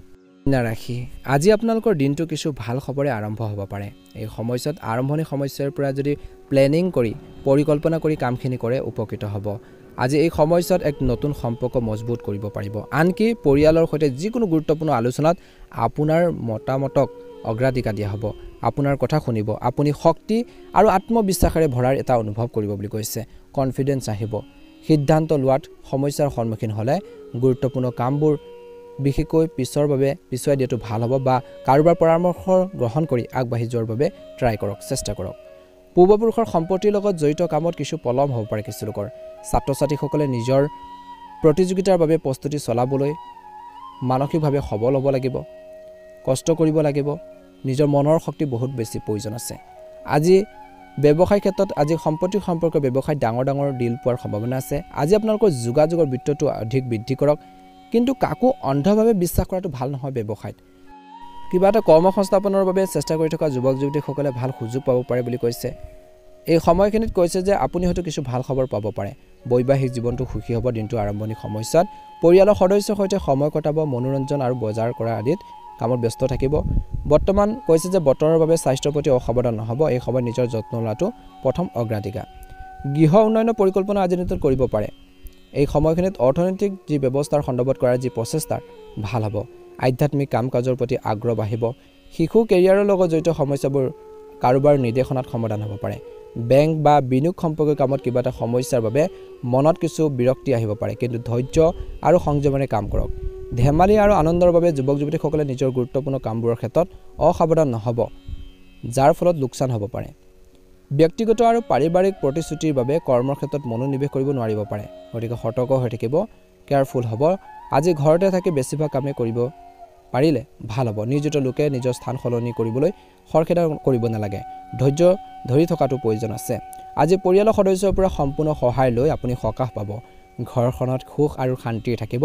নাৰাখি আজি আপোনালোকৰ দিনটো কিছু ভাল খবৰে আৰম্ভ হ'ব পাৰে এই সময়ত আৰম্ভণি সমস্যাৰ পৰা যদি প্লেনিং কৰি পৰিকল্পনা কৰি কামখিনি কৰে উপকৃত হ'ব আজি এই সময়ত এক নতুন সম্পৰ্ক মজবুত কৰিব পাৰিব আনকি পৰিয়ালৰ সৈতে যিকোনো গুৰুত্বপূৰ্ণ আলোচনাত আপোনাৰ মতামতক অগ্ৰাধিকাৰ দিয়া হ'ব আপোনাৰ কথা শুনিব আপুনি শক্তি আৰু আত্মবিশ্বাসেৰে ভৰাৰ এটা অনুভৱ কৰিব বুলি কৈছে কনফিডেন্স আহিব সিদ্ধান্ত লোৱাত সমস্যাৰ সন্মুখীন হ'লে গুৰুত্বপূৰ্ণ কামবোৰ বিশেষকৈ পিছৰ বাবে পিছুৱাই দিয়াটো ভাল হ'ব বা কাৰোবাৰ পৰামৰ্শ গ্ৰহণ কৰি আগবাঢ়ি যোৱাৰ বাবে ট্ৰাই কৰক চেষ্টা কৰক পূৰ্বপুৰুষৰ সম্পত্তিৰ লগত জড়িত কামত কিছু পলম হ'ব পাৰে কিছু লোকৰ ছাত্ৰ ছাত্ৰীসকলে নিজৰ প্ৰতিযোগিতাৰ বাবে প্ৰস্তুতি চলাবলৈ মানসিকভাৱে সবল হ'ব লাগিব কষ্ট কৰিব লাগিব নিজৰ মনৰ শক্তি বহুত বেছি প্ৰয়োজন আছে আজি ব্যৱসায় ক্ষেত্ৰত আজি সম্পত্তি সম্পৰ্কৰ ব্যৱসায় ডাঙৰ ডাঙৰ ডিল পোৱাৰ সম্ভাৱনা আছে আজি আপোনালোকৰ যোগাযোগৰ বৃত্তটো অধিক বৃদ্ধি কৰক কিন্তু কাকো অন্ধভাৱে বিশ্বাস কৰাটো ভাল নহয় ব্যৱসায়ত কিবা এটা কৰ্মসংস্থাপনৰ বাবে চেষ্টা কৰি থকা যুৱক যুৱতীসকলে ভাল সুযোগ পাব পাৰে বুলি কৈছে এই সময়খিনিত কৈছে যে আপুনি হয়তো কিছু ভাল খবৰ পাব পাৰে বৈবাহিক জীৱনটো সুখী হ'ব দিনটো আৰম্ভণি সময়ত পৰিয়ালৰ সদস্যৰ সৈতে সময় কটাব মনোৰঞ্জন আৰু বজাৰ কৰা আদিত কামত ব্যস্ত থাকিব বৰ্তমান কৈছে যে বতৰৰ বাবে স্বাস্থ্যৰ প্ৰতি অসাৱধান নহ'ব এই সময়ত নিজৰ যত্ন লোৱাটো প্ৰথম অগ্ৰাধিকাৰ গৃহ উন্নয়নৰ পৰিকল্পনা আজি দিনটোত কৰিব পাৰে এই সময়খিনিত অৰ্থনৈতিক যি ব্যৱস্থাৰ সন্দৰ্ভত কৰাৰ যি প্ৰচেষ্টা ভাল হ'ব আধ্যাত্মিক কাম-কাজৰ প্ৰতি আগ্ৰহ বাঢ়িব শিশু কেৰিয়াৰৰ লগত জড়িত সমস্যাবোৰ কাৰোবাৰ নিৰ্দেশনাত সমাধান হ'ব পাৰে বেংক বা বিনিয়োগ সম্পৰ্কীয় কামত কিবা এটা সমস্যাৰ বাবে মনত কিছু বিৰক্তি আহিব পাৰে কিন্তু ধৈৰ্য আৰু সংযমেৰে কাম কৰক ধেমালি আৰু আনন্দৰ বাবে যুৱক যুৱতীসকলে নিজৰ গুৰুত্বপূৰ্ণ কামবোৰৰ ক্ষেত্ৰত অসাৱধান নহ'ব যাৰ ফলত লোকচান হ'ব পাৰে ব্যক্তিগত আৰু পাৰিবাৰিক প্ৰতিশ্ৰুতিৰ বাবে কৰ্মৰ ক্ষেত্ৰত মনোনিৱেশ কৰিব নোৱাৰিব পাৰে গতিকে সতৰ্ক হৈ থাকিব কেয়াৰফুল হ'ব আজি ঘৰতে থাকি বেছিভাগ কামে কৰিব পাৰিলে ভাল হ'ব নিয়োজিত লোকে নিজৰ স্থান সলনি কৰিবলৈ খৰখেদা কৰিব নালাগে ধৈৰ্য ধৰি থকাটো প্ৰয়োজন আছে আজি পৰিয়ালৰ সদস্যৰ পৰা সম্পূৰ্ণ সহায় লৈ আপুনি সকাহ পাব ঘৰখনত সুখ আৰু শান্তি থাকিব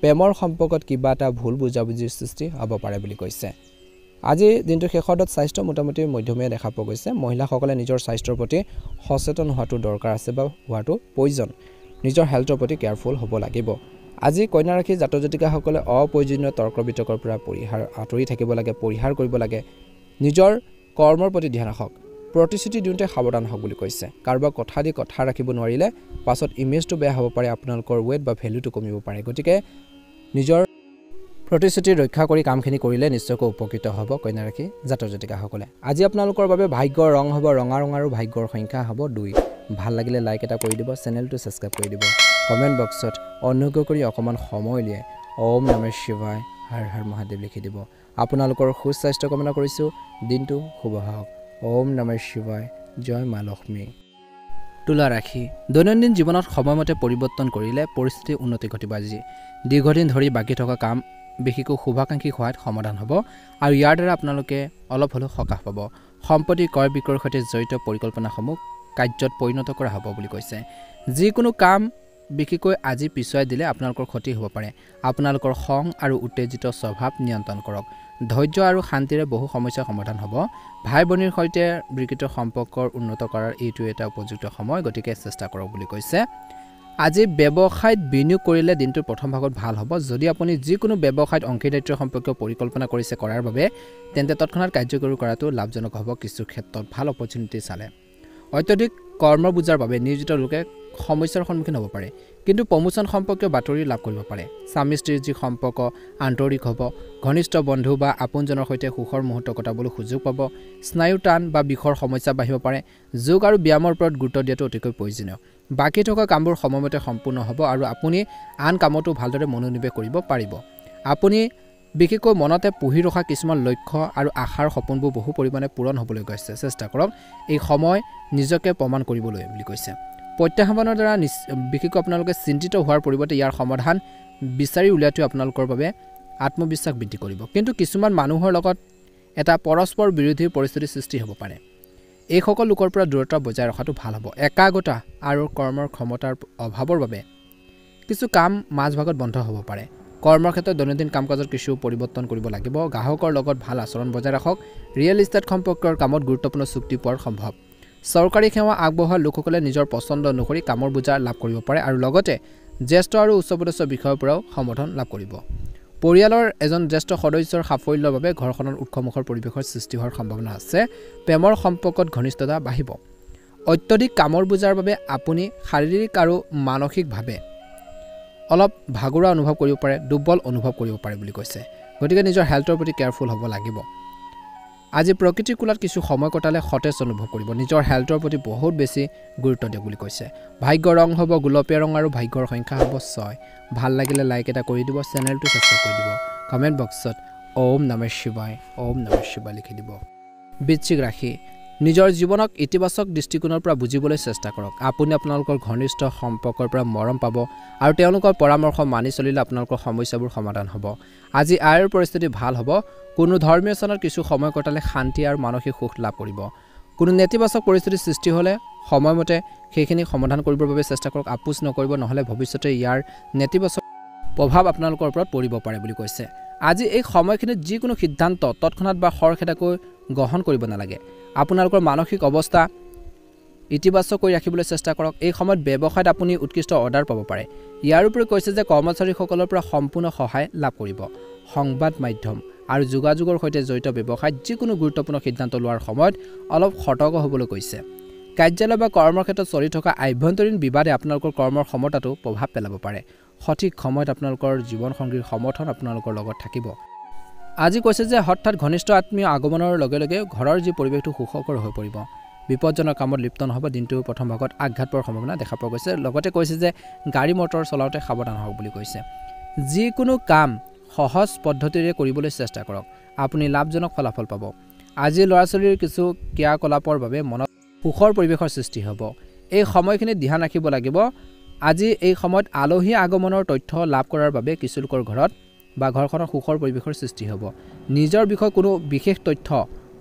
প্ৰেমৰ সম্পৰ্কত কিবা এটা ভুল বুজাবুজিৰ সৃষ্টি হ'ব পাৰে বুলি কৈছে আজি দিনটোৰ শেষত স্বাস্থ্য মোটামুটি মধ্যমীয়া দেখা পোৱা গৈছে মহিলাসকলে নিজৰ স্বাস্থ্যৰ প্ৰতি সচেতন হোৱাটো দৰকাৰ আছে বা হোৱাটো প্ৰয়োজন নিজৰ হেল্থৰ প্ৰতি কেয়াৰফুল হ'ব লাগিব আজি কন্যা ৰাশি জাতক জাতিকাসকলে অপ্ৰয়োজনীয় তৰ্ক বিতৰ্কৰ পৰা আঁতৰি থাকিব লাগে পৰিহাৰ কৰিব লাগে নিজৰ কৰ্মৰ প্ৰতি ধ্যান ৰাখক প্ৰতিশ্ৰুতি দিওঁতে সাৱধান হওক বুলি কৈছে কাৰোবাক কথা দি কথা ৰাখিব নোৱাৰিলে পাছত ইমেজটো বেয়া হ'ব পাৰে আপোনালোকৰ ৱেট বা ভেলুটো কমিব পাৰে গতিকে নিজৰ প্ৰতিশ্ৰুতি ৰক্ষা কৰি কামখিনি কৰিলে নিশ্চয়কৈ উপকৃত হ'ব কন্যা ৰাশি জাতক জাতিকাসকলে আজি আপোনালোকৰ বাবে ভাগ্যৰ ৰং হ'ব ৰঙা আৰু ভাগ্যৰ সংখ্যা হ'ব 2 ভাল লাগিলে লাইক এটা কৰি দিব চেনেলটো ছাবস্ক্ৰাইব কৰি দিব কমেণ্ট বক্সত অনুগ্ৰহ কৰি অকমান সময় উলিয়াই ওম নমঃ শিৱায় হৰ হৰ মহাদেৱ লিখি দিব আপোনালোকৰ সুস্বাস্থ্য কামনা কৰিছো দিনটো শুভ হওক ওম নমঃ শিৱায় জয় মা লক্ষ্মী তুলা ৰাশি দৈনন্দিন জীৱনত সময়মতে পৰিৱৰ্তন কৰিলে পৰিস্থিতি উন্নতি ঘটিব আজি দীৰ্ঘদিন ধৰি বাকি থকা কাম বিশেষকৈ শুভাকাংক্ষী সহায়ত সমাধান হ'ব আৰু ইয়াৰ দ্বাৰা আপোনালোকে অলপ হ'লেও সকাহ পাব সম্পত্তি ক্ৰয় বিক্ৰয়ৰ সৈতে জড়িত পৰিকল্পনাসমূহ কাৰ্যত পৰিণত কৰা হ'ব বুলি কৈছে যিকোনো কাম বিশেষকৈ আজি পিছুৱাই দিলে আপোনালোকৰ ক্ষতি হ'ব পাৰে আপোনালোকৰ খং আৰু উত্তেজিত স্বভাৱ নিয়ন্ত্ৰণ কৰক ধৈৰ্য আৰু শান্তিৰে বহু সমস্যাৰ সমাধান হ'ব ভাই ভনীৰ সৈতে বিকৃত সম্পৰ্কৰ উন্নত কৰাৰ এইটো এটা উপযুক্ত সময় গতিকে চেষ্টা কৰক বুলি কৈছে আজি ব্যৱসায়ত বিনিয়োগ কৰিলে দিনটোৰ প্ৰথম ভাগত ভাল হ'ব যদি আপুনি যিকোনো ব্যৱসায়ত অংশীদাৰিত্ব সম্পৰ্কীয় পৰিকল্পনা কৰিছে কৰাৰ বাবে তেন্তে তৎক্ষণাত কাৰ্যকৰী কৰাটো লাভজনক হ'ব কিছু ক্ষেত্ৰত ভাল অপৰচুনিটি চালে অত্যধিক কৰ্মৰ বুজাৰ বাবে নিয়োজিত লোকে সমস্যাৰ সন্মুখীন হ'ব পাৰে কিন্তু প্ৰমোচন সম্পৰ্কীয় বাতৰি লাভ কৰিব পাৰে স্বামী স্ত্ৰীৰ যি সম্পৰ্ক আন্তৰিক হ'ব ঘনিষ্ঠ বন্ধু বা আপোনজনৰ সৈতে সুখৰ মুহূৰ্ত কটাবলৈ সুযোগ পাব স্নায়ু টান বা বিষৰ সমস্যা বাঢ়িব পাৰে যোগ আৰু ব্যায়ামৰ ওপৰত গুৰুত্ব দিয়াটো অতিকৈ প্ৰয়োজনীয় বাকি থকা কামবোৰ সময়মতে সম্পূৰ্ণ হ'ব আৰু আপুনি আন কামতো ভালদৰে মনোনিৱেশ কৰিব পাৰিব আপুনি বিশেষকৈ মনতে পুহি ৰখা কিছুমান লক্ষ্য আৰু আশাৰ সপোনবোৰ বহু পৰিমাণে পূৰণ হ'বলৈ গৈছে চেষ্টা কৰক এই সময় নিজকে প্ৰমাণ কৰিবলৈ বুলি কৈছে প্ৰত্যাহ্বানৰ দ্বাৰা বিশেষকৈ আপোনালোকে চিন্তিত হোৱাৰ পৰিৱৰ্তে ইয়াৰ সমাধান বিচাৰি উলিয়াটো আপোনালোকৰ বাবে আত্মবিশ্বাস বৃদ্ধি কৰিব কিন্তু কিছুমান মানুহৰ লগত এটা পৰস্পৰ বিৰোধী পৰিস্থিতিৰ সৃষ্টি হ'ব পাৰে এই সকল লোকৰ পৰা দূৰত্ব বজাই ৰখাটো ভাল হ'ব একাগ্ৰতা আৰু কৰ্মৰ ক্ষমতাৰ অভাৱৰ বাবে কিছু কাম মাজভাগত বন্ধ হ'ব পাৰে কৰ্মৰ ক্ষেত্ৰত দৈনন্দিন কাম-কাজত কিছু পৰিৱৰ্তন কৰিব লাগিব গ্ৰাহকৰ লগত ভাল আচৰণ বজাই ৰাখক ৰিয়েল ইষ্টেট সম্পৰ্কৰ কামত গুৰুত্বপূৰ্ণ চুক্তি পোৱাৰ সম্ভৱ চৰকাৰী সেৱা আগবঢ়োৱা লোকসকলে নিজৰ পছন্দ অনুসৰি কামৰ বুজা লাভ কৰিব পাৰে আৰু লগতে জ্যেষ্ঠ আৰু উচ্চপদস্থ বিষয়ৰ পৰাও সমৰ্থন লাভ কৰিব পৰিয়ালৰ এজন জ্যেষ্ঠ সদস্যৰ সাফল্যৰ বাবে ঘৰখনৰ উৎসমুখৰ পৰিৱেশৰ সৃষ্টি হোৱাৰ সম্ভাৱনা আছে প্ৰেমৰ সম্পৰ্কত ঘনিষ্ঠতা বাঢ়িব অত্যধিক কামৰ বুজাৰ বাবে আপুনি শাৰীৰিক আৰু মানসিকভাৱে অলপ ভাগৰুৱা অনুভৱ কৰিব পাৰে দুৰ্বল অনুভৱ কৰিব পাৰে বুলি কৈছে গতিকে নিজৰ হেল্থৰ প্ৰতি কেয়াৰফুল হ'ব লাগিব আজি প্ৰকৃতিৰ কোলাত কিছু সময় কটালে সতেজ অনুভৱ কৰিব নিজৰ হেল্থৰ প্ৰতি বহুত বেছি গুৰুত্ব দিয়ক বুলি কৈছে ভাগ্যৰ ৰং হ'ব গুলপীয়া ৰং আৰু ভাগ্যৰ সংখ্যা হ'ব 6 ভাল লাগিলে লাইক এটা কৰি দিব চেনেলটো ছাবস্ক্ৰাইব কৰি দিব কমেণ্ট বক্সত ওম নমঃ শিৱায় লিখি দিব বৃশ্চিক ৰাশি নিজৰ জীৱনক ইতিবাচক দৃষ্টিকোণৰ পৰা বুজিবলৈ চেষ্টা কৰক আপুনি আপোনালোকৰ ঘনিষ্ঠ সম্পৰ্কৰ পৰা মৰম পাব আৰু তেওঁলোকৰ পৰামৰ্শ মানি চলিলে আপোনালোকৰ সমস্যাবোৰ সমাধান হ'ব আজি আয়ৰ পৰিস্থিতি ভাল হ'ব কোনো ধৰ্মীয় স্থানত কিছু সময় কটালে শান্তি আৰু মানসিক সুখ লাভ কৰিব কোনো নেতিবাচক পৰিস্থিতিৰ সৃষ্টি হ'লে সময়মতে সেইখিনি সমাধান কৰিবৰ বাবে চেষ্টা কৰক আপোচ নকৰিব নহ'লে ভৱিষ্যতে ইয়াৰ নেতিবাচক প্ৰভাৱ আপোনালোকৰ ওপৰত পৰিব পাৰে বুলি কৈছে আজি এই সময়খিনিত যিকোনো সিদ্ধান্ত তৎক্ষণাত বা খৰখেদাকৈ গ্ৰহণ কৰিব নালাগে আপোনালোকৰ মানসিক অৱস্থা ইতিবাচক কৰি ৰাখিবলৈ চেষ্টা কৰক এই সময়ত ব্যৱসায়ত আপুনি উৎকৃষ্ট অৰ্ডাৰ পাব পাৰে ইয়াৰ উপৰি কৈছে যে কৰ্মচাৰীসকলৰ পৰা সম্পূৰ্ণ সহায় লাভ কৰিব সংবাদ মাধ্যম আৰু যোগাযোগৰ সৈতে জড়িত ব্যৱসায়ত যিকোনো গুৰুত্বপূৰ্ণ সিদ্ধান্ত লোৱাৰ সময়ত অলপ সতৰ্ক হ'বলৈ কৈছে কাৰ্যালয় বা কৰ্মৰ ক্ষেত্ৰত চলি থকা আভ্যন্তৰীণ বিবাদে আপোনালোকৰ কৰ্মৰ সমতাটো প্ৰভাৱ পেলাব পাৰে সঠিক সময়ত আপোনালোকৰ জীৱন সংগীৰ সমৰ্থন আপোনালোকৰ লগত থাকিব আজি কৈছে যে হঠাৎ ঘনিষ্ঠ আত্মীয় আগমনৰ লগে লগে ঘৰৰ যি পৰিৱেশটো সুখকৰ হৈ পৰিব বিপদজনক কামত লিপ্ত নহব দিনটোৰ প্ৰথম ভাগত আঘাত পোৱাৰ সম্ভাৱনা দেখা পোৱা গৈছে লগতে কৈছে যে গাড়ী মটৰ চলাওঁতে সাৱধান হওক বুলি কৈছে যিকোনো কাম সহজ পদ্ধতিৰে কৰিবলৈ চেষ্টা কৰক আপুনি লাভজনক ফলাফল পাব আজি ল'ৰা-ছোৱালীৰ কিছু ক্ৰিয়াকলাপৰ বাবে মনত সুখৰ পৰিৱেশৰ সৃষ্টি হ'ব এই সময়খিনি ধ্যান ৰাখিব লাগিব আজি এই সময়ত আলহী আগমনৰ তথ্য লাভ কৰাৰ বাবে কিছু লোকৰ ঘৰত বা ঘৰখনৰ সুখৰ পৰিৱেশৰ সৃষ্টি হ'ব নিজৰ বিষয়ে কোনো বিশেষ তথ্য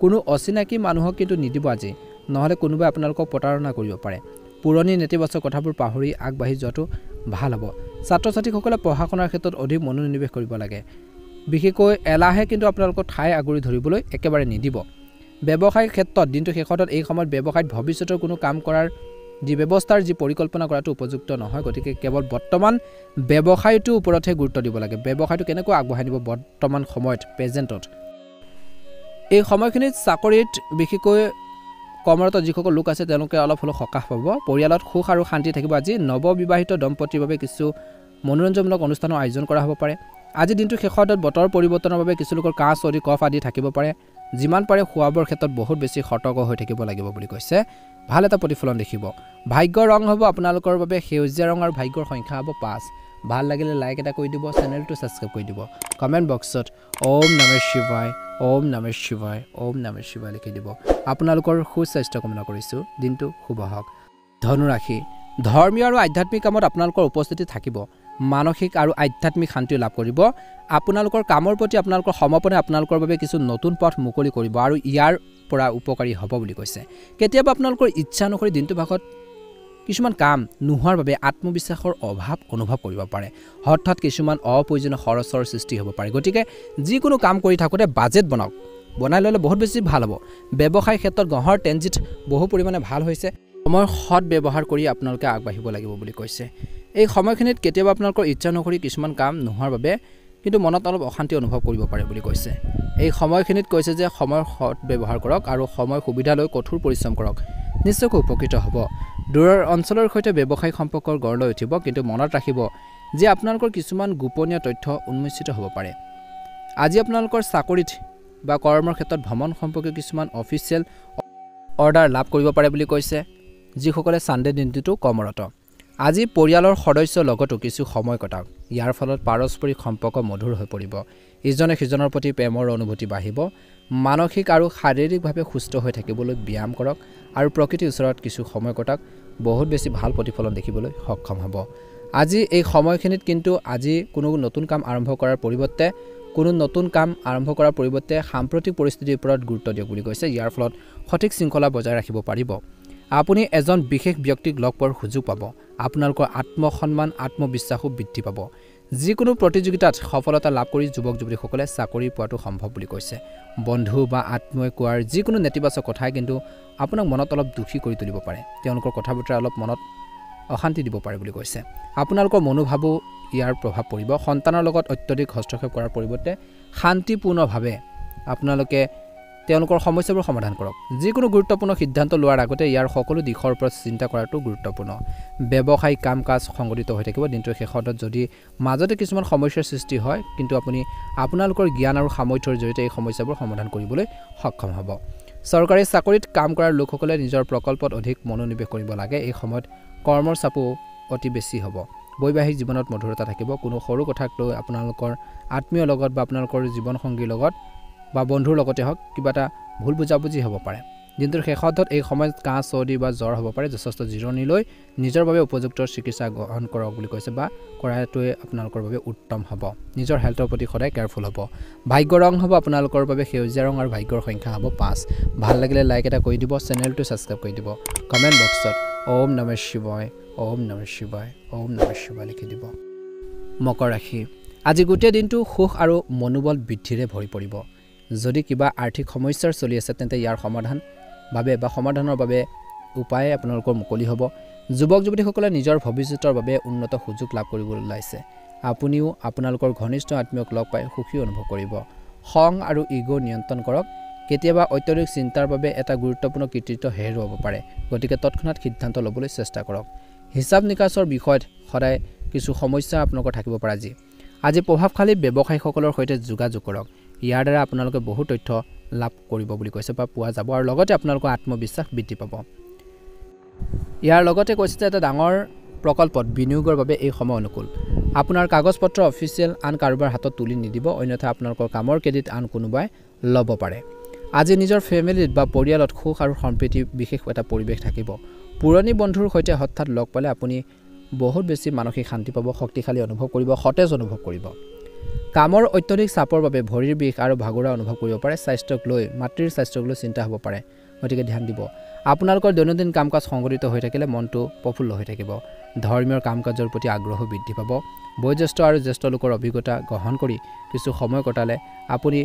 কোনো অচিনাকি মানুহক কিন্তু নিদিব আজি নহলে কোনোবাই আপোনালোকক প্ৰতাৰণা কৰিব পাৰে পুৰণি নেতিবাচক কথাবোৰ পাহৰি আগবাঢ়ি যোৱাটো ভাল হ'ব ছাত্ৰ-ছাত্ৰীসকলে পঢ়া-শুনাৰ ক্ষেত্ৰত অধিক মনোনিৱেশ কৰিব লাগে বিশেষকৈ এলাহে কিন্তু আপোনালোকৰ ঠাই আগুৰি ধৰিবলৈ একেবাৰে নিদিব ব্যৱসায়িক ক্ষেত্ৰত দিনটো শেষত এই সময়ত ব্যৱসায়ত ভৱিষ্যতৰ কোনো কাম কৰাৰ যি ব্যৱস্থাৰ যি পৰিকল্পনা কৰাটো উপযুক্ত নহয় গতিকে কেৱল বৰ্তমান ব্যৱসায়টোৰ ওপৰতহে গুৰুত্ব দিব লাগে ব্যৱসায়টো কেনেকৈ আগবঢ়াই নিব বৰ্তমান সময়ত প্ৰেজেন্টত এই সময়খিনিত চাকৰিত বিশেষকৈ কৰ্মৰত যিসকল লোক আছে তেওঁলোকে অলপ হলেও সকাহ পাব পৰিয়ালত সুখ আৰু শান্তি থাকিব আজি নৱবিবাহিত দম্পতিৰ বাবে কিছু মনোৰঞ্জনমূলক অনুষ্ঠানৰ আয়োজন কৰা হ'ব পাৰে আজি দিনটোৰ শেষত বতৰ পৰিৱৰ্তনৰ বাবে কিছু লোকৰ কাহ চৰ্দি কফ আদি থাকিব পাৰে যিমান পাৰে খোৱাবৰ ক্ষেত্ৰত বহুত বেছি সতৰ্ক হৈ থাকিব লাগিব বুলি কৈছে ভাল এটা প্ৰতিফলন দেখিব ভাগ্যৰ ৰং হ'ব আপোনালোকৰ বাবে সেউজীয়া ৰং আৰু ভাগ্যৰ সংখ্যা হ'ব 5 ভাল লাগিলে লাইক এটা কৰি দিব চেনেলটো সাবস্ক্ৰাইব কৰি দিব কমেন্ট বক্সত ওম নমঃ শিৱায় ওম নমঃ শিৱায় ওম নমঃ শিৱায় লিখি দিব আপোনালোকৰ সুস্বাস্থ্য কামনা কৰিছো দিনটো শুভ হওক ধনু ৰাশি ধৰ্মীয় আৰু আধ্যাত্মিক কামত আপোনালোকৰ উপস্থিতি থাকিব মানসিক আৰু আধ্যাত্মিক শান্তি লাভ কৰিব আপোনালোকৰ কামৰ প্ৰতি আপোনালোকৰ সমৰ্পণে আপোনালোকৰ বাবে কিছু নতুন পথ মুকলি কৰিব আৰু ইয়াৰ পৰা উপকাৰী হ'ব বুলি কৈছে কেতিয়াবা আপোনালোকৰ ইচ্ছা অনুসৰি দিনটো ভাগত কিছুমান কাম নোহোৱাৰ বাবে আত্মবিশ্বাসৰ অভাৱ অনুভৱ কৰিব পাৰে হঠাৎ কিছুমান অপ্ৰয়োজনীয় খৰচৰ সৃষ্টি হ'ব পাৰে গতিকে যিকোনো কাম কৰি থাকোতে বাজেট বনাই ল'লে বহুত বেছি ভাল হ'ব ব্যৱসায় ক্ষেত্ৰত গহৰ ট্ৰেনজিট বহু পৰিমাণে ভাল হৈছে সময় সৎ ব্যৱহাৰ কৰি আপোনালোকে আগবাঢ়িব লাগিব বুলি কৈছে এই সময়খিনিত কেতিয়াবা আপোনালোকৰ ইচ্ছা অনুসৰি কিছুমান কাম নোহোৱাৰ বাবে কিন্তু মনত অলপ অশান্তি অনুভৱ কৰিব পাৰে বুলি কৈছে এই সময়খিনিত কৈছে যে সময় সৎ ব্যৱহাৰ কৰক আৰু সময় সুবিধা লৈ কঠোৰ পৰিশ্ৰম কৰক নিশ্চয়কৈ উপকৃত হ'ব দূৰৰ অঞ্চলৰ সৈতে ব্যৱসায়িক সম্পৰ্কৰ গঢ় লৈ উঠিব কিন্তু মনত ৰাখিব যে আপোনালোকৰ কিছুমান গোপনীয় তথ্য উন্মোচিত হ'ব পাৰে আজি আপোনালোকৰ চাকৰিত বা কৰ্মৰ ক্ষেত্ৰত ভ্ৰমণ সম্পৰ্কীয় কিছুমান অফিচিয়েল অৰ্ডাৰ লাভ কৰিব পাৰে বুলি কৈছে যিসকলে সানডে দিনটো কৰ্মৰত আজি পৰিয়ালৰ সদস্যৰ লগতো কিছু সময় কটাওক ইয়াৰ ফলত পাৰস্পৰিক সম্পৰ্ক মধুৰ হৈ পৰিব ইজনে সিজনৰ প্ৰতি প্ৰেমৰ অনুভূতি বাঢ়িব মানসিক আৰু শাৰীৰিকভাৱে সুস্থ হৈ থাকিবলৈ ব্যায়াম কৰক আৰু প্ৰকৃতিৰ ওচৰত কিছু সময় কটাওক বহুত বেছি ভাল প্ৰতিফলন দেখিবলৈ সক্ষম হ'ব আজি এই সময়খিনিত কিন্তু আজি কোনো নতুন কাম আৰম্ভ কৰাৰ পৰিৱৰ্তে সাম্প্ৰতিক পৰিস্থিতিৰ ওপৰত গুৰুত্ব দিয়ক বুলি কৈছে ইয়াৰ ফলত সঠিক শৃংখলা বজাই ৰাখিব পাৰিব আপুনি এজন বিশেষ ব্যক্তিক লগ পোৱাৰ সুযোগ পাব আপোনালোকৰ আত্মসন্মান আত্মবিশ্বাসো বৃদ্ধি পাব যিকোনো প্ৰতিযোগিতাত সফলতা লাভ কৰি যুৱক যুৱতীসকলে চাকৰি পোৱাটো সম্ভৱ বুলি কৈছে বন্ধু বা আত্মীয় কোৱাৰ যিকোনো নেতিবাচক কথাই কিন্তু আপোনাক মনত অলপ দুখী কৰি তুলিব পাৰে তেওঁলোকৰ কথা বতৰা অলপ মনত অশান্তি দিব পাৰে বুলি কৈছে আপোনালোকৰ মনোভাৱো ইয়াৰ প্ৰভাৱ পৰিব সন্তানৰ লগত অত্যধিক হস্তক্ষেপ কৰাৰ পৰিৱৰ্তে শান্তিপূৰ্ণভাৱে আপোনালোকে তেওঁলোকৰ সমস্যাবোৰ সমাধান কৰক যিকোনো গুৰুত্বপূৰ্ণ সিদ্ধান্ত লোৱাৰ আগতে ইয়াৰ সকলো দিশৰ ওপৰত চিন্তা কৰাটো গুৰুত্বপূৰ্ণ ব্যৱসায়িক কাম-কাজ সংগঠিত হৈ থাকিব দিনটোৰ শেষত যদি মাজতে কিছুমান সমস্যাৰ সৃষ্টি হয় কিন্তু আপুনি আপোনালোকৰ জ্ঞান আৰু সামৰ্থ্যৰ জৰিয়তে এই সমস্যাবোৰ সমাধান কৰিবলৈ সক্ষম হ'ব চৰকাৰী চাকৰিত কাম কৰাৰ লোকসকলে নিজৰ প্ৰকল্পত অধিক মনোনিৱেশ কৰিব লাগে এই সময়ত কৰ্মৰ চাপো অতি বেছি হ'ব বৈবাহিক জীৱনত মধুৰতা থাকিব কোনো সৰু কথাক লৈ আপোনালোকৰ আত্মীয়ৰ লগত বা আপোনালোকৰ জীৱন সংগীৰ লগত বা বন্ধুৰ লগতে হওক কিবা এটা ভুল বুজাবুজি হ'ব পাৰে দিনটোৰ শেষত এই সময়ত কাহ চৰ্দি বা জ্বৰ হ'ব পাৰে যথেষ্ট জিৰণি লৈ নিজৰ বাবে উপযুক্ত চিকিৎসা গ্ৰহণ কৰক বুলি কৈছে বা কৰাটোৱে আপোনালোকৰ বাবে উত্তম হ'ব নিজৰ হেল্থৰ প্ৰতি সদায় কেয়াৰফুল হ'ব ভাগ্যৰ ৰং হ'ব আপোনালোকৰ বাবে সেউজীয়া ৰং আৰু ভাগ্যৰ সংখ্যা হ'ব 5 ভাল লাগিলে লাইক এটা কৰি দিব চেনেলটো সাবস্ক্ৰাইব কৰি দিব কমেন্ট বক্সত ওম নমঃ শিৱায় ওম নমঃ শিৱায় ওম নমঃ শিৱায় লিখি দিব মকৰ ৰাশি আজি গোটেই দিনটো সুখ আৰু মনোবল বৃদ্ধিৰে ভৰি পৰিব যদি কিবা আৰ্থিক সমস্যাৰ চলি আছে তেন্তে ইয়াৰ সমাধানৰ বাবে উপায় আপোনালোকৰ মুকলি হ'ব যুৱক যুৱতীসকলে নিজৰ ভৱিষ্যতৰ বাবে উন্নত সুযোগ লাভ কৰিবলৈ ওলাইছে আপুনিও আপোনালোকৰ ঘনিষ্ঠ আত্মীয়ক লগ পাই সুখী অনুভৱ কৰিব খং আৰু ইগো নিয়ন্ত্ৰণ কৰক কেতিয়াবা অত্যধিক চিন্তাৰ বাবে এটা গুৰুত্বপূৰ্ণ কৃতিত্ব হেৰুৱাব পাৰে গতিকে তৎক্ষণাত সিদ্ধান্ত ল'বলৈ চেষ্টা কৰক হিচাপ নিকাচৰ বিষয়ত সদায় কিছু সমস্যা আপোনালোকৰ থাকিব পাৰে আজি প্ৰভাৱশালী ব্যৱসায়ীসকলৰ সৈতে যোগাযোগ কৰক ইয়াৰ দ্বাৰা আপোনালোকে বহু তথ্য লাভ কৰিব বুলি কৈছে বা পোৱা যাব আৰু লগতে আপোনালোকৰ আত্মবিশ্বাস বৃদ্ধি পাব ইয়াৰ লগতে কৈছে যে এটা ডাঙৰ প্ৰকল্পত বিনিয়োগৰ বাবে এই সময় অনুকূল আপোনাৰ কাগজপত্ৰ অফিচিয়েল আন কাৰোবাৰ হাতত তুলি নিদিব অন্যথা আপোনালোকৰ কামৰ ক্ৰেডিট আন কোনোবাই ল'ব পাৰে আজি নিজৰ ফেমিলিত বা পৰিয়ালত সুখ আৰু সম্প্ৰীতি বিশেষ এটা পৰিৱেশ থাকিব পুৰণি বন্ধুৰ সৈতে হঠাৎ লগ পালে আপুনি বহুত বেছি মানসিক শান্তি পাব শক্তিশালী অনুভৱ কৰিব সতেজ অনুভৱ কৰিব কামৰ অত্যধিক চাপৰ বাবে ভৰিৰ বিষ আৰু ভাগৰুৱা অনুভৱ কৰিব পাৰে স্বাস্থ্যক লৈ মাতৃৰ স্বাস্থ্যক লৈ চিন্তা হ'ব পাৰে গতিকে ধ্যান দিব আপোনালোকৰ দৈনন্দিন কাম-কাজ সংগঠিত হৈ থাকিলে মনটো প্ৰফুল্ল হৈ থাকিব ধৰ্মীয় কাম-কাজৰ প্ৰতি আগ্ৰহ বৃদ্ধি পাব বয়োজ্যেষ্ঠ আৰু জ্যেষ্ঠ লোকৰ অভিজ্ঞতা গ্ৰহণ কৰি কিছু সময় কটালে আপুনি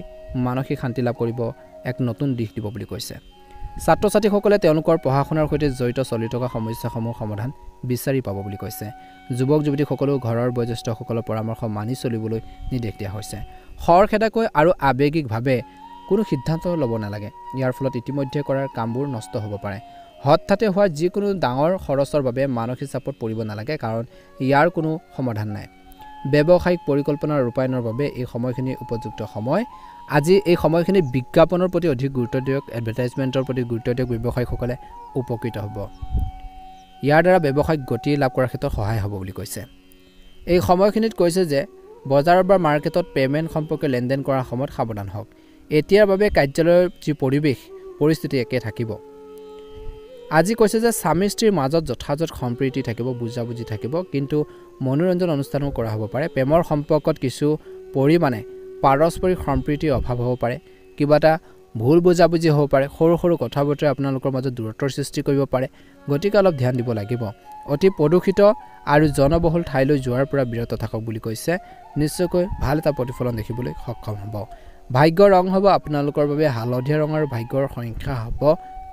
মানসিক শান্তি লাভ কৰিব এক নতুন দিশ দিব বুলি কৈছে ছাত্ৰ-ছাত্ৰীসকলে তেওঁলোকৰ পঢ়া-শুনাৰ সৈতে জড়িত চলি থকা সমস্যাসমূহ সমাধান বিচাৰি পাব বুলি কৈছে যুৱক-যুৱতীসকলেও ঘৰৰ বয়োজ্যেষ্ঠসকলৰ পৰামৰ্শ মানি চলিবলৈ নিৰ্দেশ দিয়া হৈছে খৰখেদাকৈ আৰু আৱেগিকভাৱে কোনো সিদ্ধান্ত ল'ব নালাগে ইয়াৰ ফলত ইতিমধ্যে কৰাৰ কামবোৰ নষ্ট হ'ব পাৰে হঠাতে হোৱা যিকোনো ডাঙৰ খৰচৰ বাবে মানসিক চাপত পৰিব নালাগে কাৰণ ইয়াৰ কোনো সমাধান নাই ব্যৱসায়িক পৰিকল্পনা ৰূপায়ণৰ বাবে এই সময়খিনি উপযুক্ত সময় আজি এই সময়খিনি বিজ্ঞাপনৰ প্ৰতি অধিক গুৰুত্ব দিয়ক এডভাৰটাইজমেণ্টৰ প্ৰতি গুৰুত্ব দিয়ক ব্যৱসায়ীসকলে উপকৃত হ'ব ইয়াৰ দ্বাৰা ব্যৱসায়িক গতি লাভ কৰাৰ ক্ষেত্ৰত সহায় হ'ব বুলি কৈছে এই সময়খিনিত কৈছে যে বজাৰ বা মাৰ্কেটত পেমেণ্ট সম্পৰ্কে লেনদেন কৰাৰ সময়ত সাৱধান হওক এতিয়াৰ বাবে কাৰ্যালয়ৰ যি পৰিস্থিতি একে থাকিব আজি কৈছে যে স্বামী স্ত্ৰীৰ মাজত যথাযথ সম্প্ৰীতি থাকিব বুজাবুজি থাকিব কিন্তু মনোৰঞ্জন অনুষ্ঠানো কৰা হ'ব পাৰে প্ৰেমৰ সম্পৰ্কত কিছু পৰিমাণে পাৰস্পৰিক সম্প্ৰীতিৰ অভাৱ হ'ব পাৰে কিবা এটা ভুল বুজাবুজি হ'ব পাৰে সৰু সৰু কথা বতৰা আপোনালোকৰ মাজত দূৰত্বৰ সৃষ্টি কৰিব পাৰে গতিকে অলপ ধ্যান দিব লাগিব অতি প্ৰদূষিত আৰু জনবহুল ঠাইলৈ যোৱাৰ পৰা বিৰত থাকক বুলি কৈছে নিশ্চয়কৈ ভাল এটা প্ৰতিফলন দেখিবলৈ সক্ষম হ'ব ভাগ্যৰ ৰং হ'ব আপোনালোকৰ বাবে হালধীয়া ৰং আৰু ভাগ্যৰ সংখ্যা হ'ব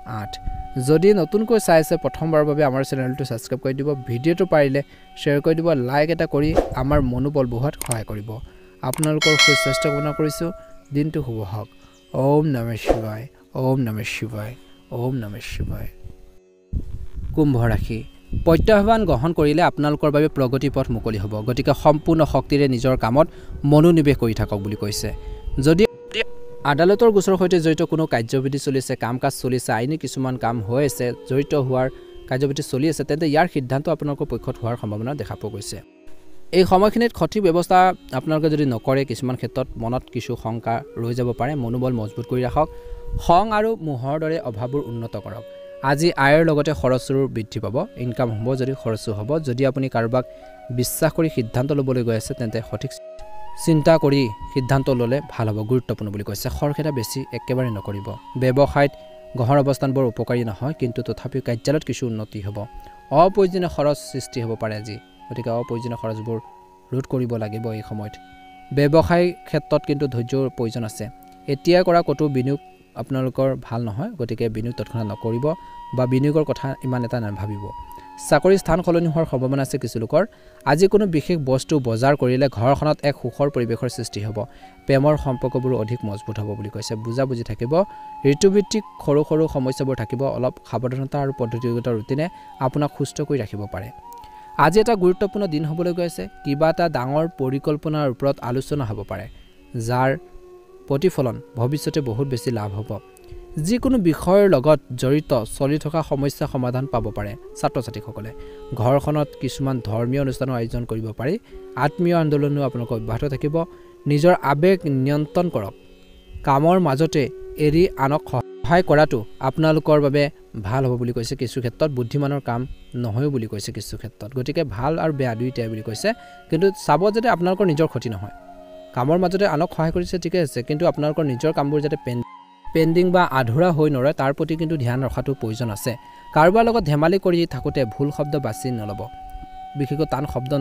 8 যদি নতুনকৈ চাই আছে প্ৰথমবাৰৰ বাবে আমাৰ চেনেলটো সাবস্ক্ৰাইব কৰি দিব ভিডিঅটো পাৰিলে শ্বেয়াৰ কৰি দিব লাইক এটা কৰি আমাৰ মনোবল বঢ়োৱাত সহায় কৰিব আপোনালোকৰ সুস্বাস্থ্য কামনা কৰিছো দিনটো শুভ হওক ওম নমঃ শিৱায় ওম নমঃ শিৱায় ওম নমঃ শিৱায় কুম্ভ ৰাশি প্ৰত্যাহ্বান গ্ৰহণ কৰিলে আপোনালোকৰ বাবে প্ৰগতি পথ মুকলি হ'ব গতিকে সম্পূৰ্ণ শক্তিৰে নিজৰ কামত মনোনিৱেশ কৰি থাকক বুলি কৈছে যদি আদালতৰ গোচৰৰ সৈতে জড়িত কোনো কাৰ্যবিধি চলিছে কাম-কাজ চলিছে আইনী কিছুমান কাম হৈ আছে জড়িত হোৱাৰ কাৰ্যবিধি চলি আছে তেন্তে ইয়াৰ সিদ্ধান্ত আপোনালোকৰ পক্ষত হোৱাৰ সম্ভাৱনা দেখা পোৱা গৈছে এই সময়খিনিত সঠিক ব্যৱস্থা আপোনালোকে যদি নকৰে কিছুমান ক্ষেত্ৰত মনত কিছু শংকা ৰৈ যাব পাৰে মনোবল মজবুত কৰি ৰাখক খং আৰু মোহৰ দৰে অভাৱবোৰ উন্নত কৰক আজি আয়ৰ লগতে খৰচৰো বৃদ্ধি পাব ইনকাম হ'ব যদি খৰচো হ'ব যদি আপুনি কাৰোবাক বিশ্বাস কৰি সিদ্ধান্ত ল'বলৈ গৈ আছে তেন্তে সঠিক চিন্তা কৰি সিদ্ধান্ত ল'লে ভাল হ'ব গুৰুত্বপূৰ্ণ বুলি কৈছে খৰখেদা বেছি একেবাৰে নকৰিব ব্যৱসায়ত গহৰ অৱস্থান বৰ উপকাৰী নহয় কিন্তু তথাপিও কাৰ্যালয়ত কিছু উন্নতি হ'ব অপ্ৰয়োজনীয় খৰচ সৃষ্টি হ'ব পাৰে আজি গতিকে অপ্ৰয়োজনীয় খৰচবোৰ ৰোধ কৰিব লাগিব এই সময়ত ব্যৱসায় ক্ষেত্ৰত কিন্তু ধৈৰ্যৰ প্ৰয়োজন আছে এতিয়া কৰা কতো বিনিয়োগ আপোনালোকৰ ভাল নহয় গতিকে বিনিয়োগ তৎক্ষণাত নকৰিব বা বিনিয়োগৰ কথা ইমান এটা নাভাবিব চাকৰি স্থান সলনি হোৱাৰ সম্ভাৱনা আছে কিছু লোকৰ আজি কোনো বিশেষ বস্তু বজাৰ কৰিলে ঘৰখনত এক সুখৰ পৰিৱেশৰ সৃষ্টি হ'ব প্ৰেমৰ সম্পৰ্কবোৰ অধিক মজবুত হ'ব বুলি কৈছে বুজাবুজি থাকিব ঋতুভিত্তিক সৰু সৰু সমস্যাবোৰ থাকিব অলপ সাৱধানতা আৰু পদ্ধতিগত ৰুটিনে আপোনাক সুস্থ কৰি ৰাখিব পাৰে আজি এটা গুৰুত্বপূৰ্ণ দিন হ'বলৈ গৈছে কিবা এটা ডাঙৰ পৰিকল্পনাৰ ওপৰত আলোচনা হ'ব পাৰে যাৰ প্ৰতিফলন ভৱিষ্যতে বহুত বেছি লাভ হ'ব যিকোনো বিষয়ৰ লগত জড়িত চলি থকা সমস্যা সমাধান পাব পাৰে ছাত্ৰ-ছাত্ৰীসকলে ঘৰখনত কিছুমান ধৰ্মীয় অনুষ্ঠানৰ আয়োজন কৰিব পাৰি আত্মীয় আন্দোলনো আপোনালোকৰ অব্যাহত থাকিব নিজৰ আবেগ নিয়ন্ত্ৰণ কৰক কামৰ মাজতে এৰি আনক সহায় কৰাটো আপোনালোকৰ বাবে ভাল হ'ব বুলি কৈছে কিছু ক্ষেত্ৰত বুদ্ধিমানৰ কাম নহয় বুলি কৈছে কিছু ক্ষেত্ৰত গতিকে ভাল আৰু বেয়া দুইটাই বুলি কৈছে কিন্তু চাব যাতে আপোনালোকৰ নিজৰ ক্ষতি নহয় কামৰ মাজতে আনক সহায় কৰিছে ঠিকে আছে কিন্তু আপোনালোকৰ নিজৰ কামবোৰ যাতে পেন্ডিং বা আধৰুৱা হৈ নৰয় তাৰ প্ৰতি কিন্তু ধ্যান ৰখাটো প্ৰয়োজন আছে কাৰোবাৰ লগত ধেমালি কৰি থাকোঁতে ভুল শব্দ বাছি নল'ব বিশেষকৈ টান শব্দ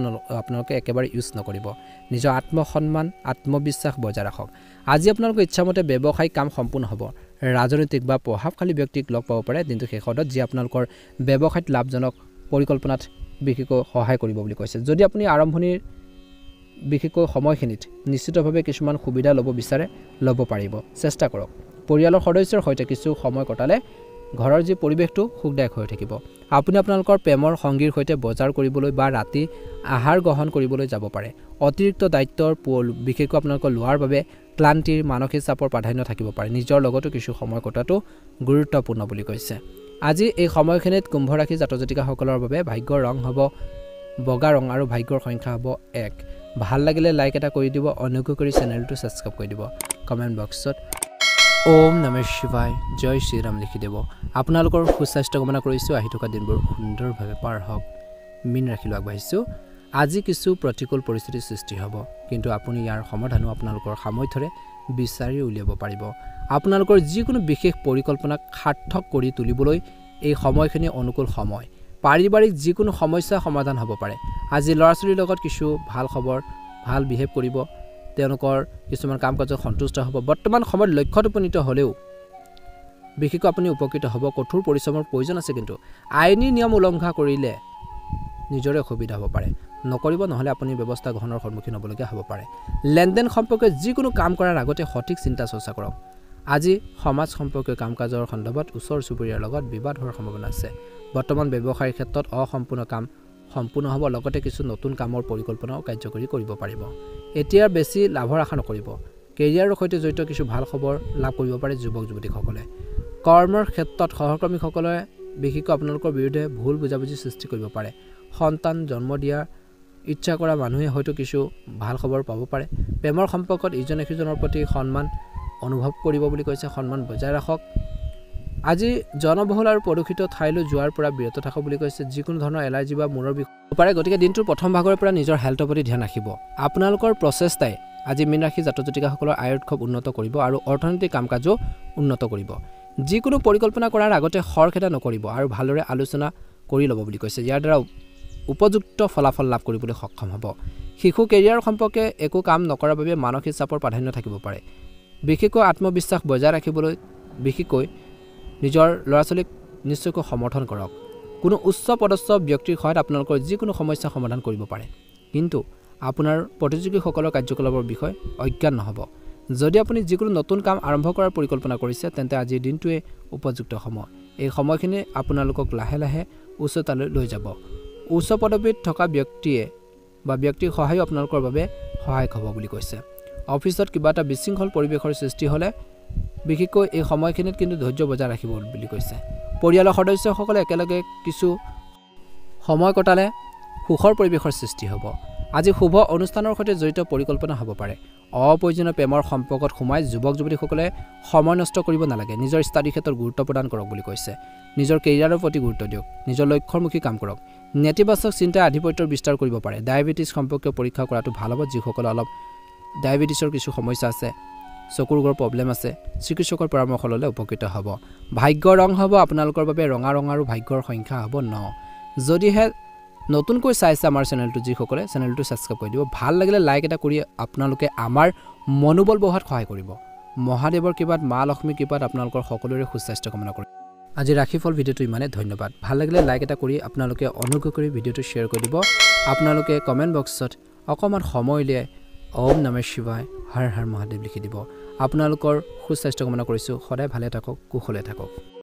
আপোনালোকে একেবাৰে ইউজ নকৰিব নিজৰ আত্মসন্মান আত্মবিশ্বাস বজাই ৰাখক আজি আপোনালোকৰ ইচ্ছামতে ব্যৱসায়িক কাম সম্পূৰ্ণ হ'ব ৰাজনৈতিক বা প্ৰভাৱশালী ব্যক্তিক লগ পাব পাৰে দিনটো শেষত যি আপোনালোকৰ ব্যৱসায়ত লাভজনক পৰিকল্পনাত বিশেষকৈ সহায় কৰিব বুলি কৈছে যদি আপুনি আৰম্ভণিৰ বিশেষকৈ সময়খিনিত নিশ্চিতভাৱে কিছুমান সুবিধা ল'ব বিচাৰে ল'ব পাৰিব চেষ্টা কৰক পৰিয়ালৰ সদস্যৰ সৈতে কিছু সময় কটালে ঘৰৰ যি পৰিৱেশটো সুখদায়ক হৈ থাকিব আপুনি আপোনালোকৰ প্ৰেমৰ সংগীৰ সৈতে বজাৰ কৰিবলৈ বা ৰাতি আহাৰ গ্ৰহণ কৰিবলৈ যাব পাৰে অতিৰিক্ত দায়িত্বৰ বিশেষকৈ আপোনালোকৰ লোৱাৰ বাবে ক্লান্তিৰ মানসিক চাপৰ প্ৰাধান্য থাকিব পাৰে নিজৰ লগতো কিছু সময় কটাটো গুৰুত্বপূৰ্ণ বুলি কৈছে আজি এই সময়খিনিত কুম্ভ ৰাশি জাতক-জাতিকাসকলৰ বাবে ভাগ্যৰ ৰং হ'ব বগা ৰং আৰু ভাগ্যৰ সংখ্যা হ'ব 1 ভাল লাগিলে লাইক এটা কৰি দিব অনুগ্ৰহ কৰি চেনেলটো সাবস্ক্ৰাইব কৰি দিব কমেন্ট বক্সত ওম নমঃ শিৱায় জয় শ্ৰীৰাম লিখি দেব আপোনালোকৰ সুস্বাস্থ্য কামনা কৰিছো আহি থকা দিনবোৰ সুন্দৰভাৱে পাৰ হওক মিন ৰাখিলো আগবাঢ়িছো আজি কিছু প্ৰতিকূল পৰিস্থিতিৰ সৃষ্টি হ'ব কিন্তু আপুনি ইয়াৰ সমাধানো আপোনালোকৰ সামৰ্থ্যৰে বিচাৰি উলিয়াব পাৰিব আপোনালোকৰ যিকোনো বিশেষ পৰিকল্পনা সাৰ্থক কৰি তুলিবলৈ এই সময়খিনি অনুকূল সময় পাৰিবাৰিক যিকোনো সমস্যা সমাধান হ'ব পাৰে আজি ল'ৰা-ছোৱালীৰ লগত কিছু ভাল খবৰ ভাল বিহেভ কৰিব তেওঁলোকৰ কিছুমান কাম কাজত সন্তুষ্ট হ'ব বৰ্তমান সময়ত লক্ষ্যত উপনীত হ'লেও বিশেষকৈ আপুনি উপকৃত হ'ব কঠোৰ পৰিশ্ৰমৰ প্ৰয়োজন আছে কিন্তু আইনী নিয়ম উলংঘা কৰিলে নিজৰে অসুবিধা হ'ব পাৰে নকৰিব নহলে আপুনি ব্যৱস্থা গ্ৰহণৰ সন্মুখীন হ'বলগীয়া হ'ব পাৰে লেনদেন সম্পৰ্কীয় যিকোনো কাম কৰাৰ আগতে সঠিক চিন্তা চৰ্চা কৰক আজি সমাজ সম্পৰ্কীয় কাম-কাজৰ সন্দৰ্ভত ওচৰ চুবুৰীয়াৰ লগত বিবাদ হোৱাৰ সম্ভাৱনা আছে বৰ্তমান ব্যৱসায়ৰ ক্ষেত্ৰত অসম্পূৰ্ণ কাম সম্পূৰ্ণ হ'ব লগতে কিছু নতুন কামৰ পৰিকল্পনাও কাৰ্যকৰী কৰিব পাৰিব এতিয়া বেছি লাভৰ আশা নকৰিব কেৰিয়াৰৰ সৈতে জড়িত কিছু ভাল খবৰ লাভ কৰিব পাৰে যুৱক-যুৱতীসকলে কৰ্মৰ ক্ষেত্ৰত সহকৰ্মীসকলে বিশেষকৈ আপোনালোকৰ বিৰুদ্ধে ভুল বুজাবুজি সৃষ্টি কৰিব পাৰে সন্তান জন্ম দিয়াৰ ইচ্ছা কৰা মানুহে হয়তো কিছু ভাল খবৰ পাব পাৰে প্ৰেমৰ সম্পৰ্কত ইজনে সিজনৰ প্ৰতি সন্মান অনুভৱ কৰিব বুলি কৈছে সন্মান বজাই ৰাখক আজি জনবহুল আৰু প্ৰদূষিত ঠাইলৈ যোৱাৰ পৰা বিৰত থাকক বুলি কৈছে যিকোনো ধৰণৰ এলাৰ্জি বা মূৰৰ বিষ পাৰে গতিকে দিনটোৰ প্ৰথম ভাগৰ পৰা নিজৰ হেল্থৰ প্ৰতি ধ্যান ৰাখিব আপোনালোকৰ প্ৰচেষ্টাই আজি মীন ৰাশি জাতক-জাতিকাসকলৰ আয় উৎসৱ উন্নত কৰিব আৰু অৰ্থনৈতিক কাম-কাজো উন্নত কৰিব যিকোনো পৰিকল্পনা কৰাৰ আগতে খৰখেদা নকৰিব আৰু ভালদৰে আলোচনা কৰি ল'ব বুলি কৈছে ইয়াৰ দ্বাৰা উপযুক্ত ফলাফল লাভ কৰিবলৈ সক্ষম হ'ব শিশু কেৰিয়াৰ সম্পৰ্কে একো কাম নকৰাৰ বাবে মানসিক চাপৰ প্ৰাধান্য থাকিব পাৰে বিশেষকৈ আত্মবিশ্বাস বজাই ৰাখিবলৈ বিশেষকৈ নিজৰ ল'ৰা-ছোৱালীক নিশ্চয়কৈ সমৰ্থন কৰক কোনো উচ্চ পদস্থ ব্যক্তিৰ সহায়ত আপোনালোকৰ যিকোনো সমস্যা সমাধান কৰিব পাৰে কিন্তু আপোনাৰ প্ৰতিযোগীসকলৰ কাৰ্যকলাপৰ বিষয়ে অজ্ঞান নহ'ব যদি আপুনি যিকোনো নতুন কাম আৰম্ভ কৰাৰ পৰিকল্পনা কৰিছে তেন্তে আজিৰ দিনটোৱে উপযুক্ত সময় এই সময়খিনি আপোনালোকক লাহে লাহে উচ্চতালৈ লৈ যাব উচ্চ পদবীত থকা ব্যক্তিৰ সহায়ো আপোনালোকৰ বাবে সহায়ক হ'ব বুলি কৈছে অফিচত কিবা এটা বিশৃংখল পৰিৱেশৰ সৃষ্টি হ'লে বিশেষকৈ এই সময়খিনিত কিন্তু ধৈৰ্য বজাই ৰাখিব বুলি কৈছে পৰিয়ালৰ সদস্যসকলে একেলগে কিছু সময় কটালে সুখৰ পৰিৱেশৰ সৃষ্টি হ'ব আজি শুভ অনুষ্ঠানৰ সৈতে জড়িত পৰিকল্পনা হ'ব পাৰে অপ্ৰয়োজনীয় প্ৰেমৰ সম্পৰ্কত সোমাই যুৱক-যুৱতীসকলে সময় নষ্ট কৰিব নালাগে নিজৰ ষ্টাডি ক্ষেত্ৰত গুৰুত্ব প্ৰদান কৰক বুলি কৈছে নিজৰ কেৰিয়াৰৰ প্ৰতি গুৰুত্ব দিয়ক নিজৰ লক্ষ্যমুখী কাম কৰক নেতিবাচক চিন্তাই আধিপত্যৰ বিস্তাৰ কৰিব পাৰে ডায়েবেটিছ সম্পৰ্কীয় পৰীক্ষা কৰাটো ভাল হ'ব যিসকলে অলপ ডায়েবেটিছৰ কিছু সমস্যা আছে চকুৰ ৰোগৰ প্ৰব্লেম আছে চিকিৎসকৰ পৰামৰ্শ ল'লে উপকৃত হ'ব ভাগ্যৰ ৰং হ'ব আপোনালোকৰ বাবে ৰঙা ৰং আৰু ভাগ্যৰ সংখ্যা হ'ব 9 যদিহে নতুনকৈ চাইছে আমাৰ চেনেলটো যিসকলে চেনেলটো সাবস্ক্ৰাইব কৰি দিব ভাল লাগিলে লাইক এটা কৰি আপোনালোকে আমাৰ মনোবল বঢ়াত সহায় কৰিব মহাদেৱৰ কৃপাত মা লক্ষ্মীৰ কৃপাত আপোনালোকৰ সকলোৰে সুস্বাস্থ্য কামনা কৰিম আজি ৰাশিফল ভিডিঅ'টো ইমানে ধন্যবাদ ভাল লাগিলে লাইক এটা কৰি আপোনালোকে অনুগ্ৰহ কৰি ভিডিঅ'টো শ্বেয়াৰ কৰি দিব আপোনালোকে কমেন্ট বক্সত অকমান সময় উলিয়াই ওম নমঃ শিৱায় হৰ হৰ মহাদেৱ লিখি দিব আপোনালোকৰ সুস্বাস্থ্য কামনা কৰিছো সদায় ভালে থাকক কুশলে থাকক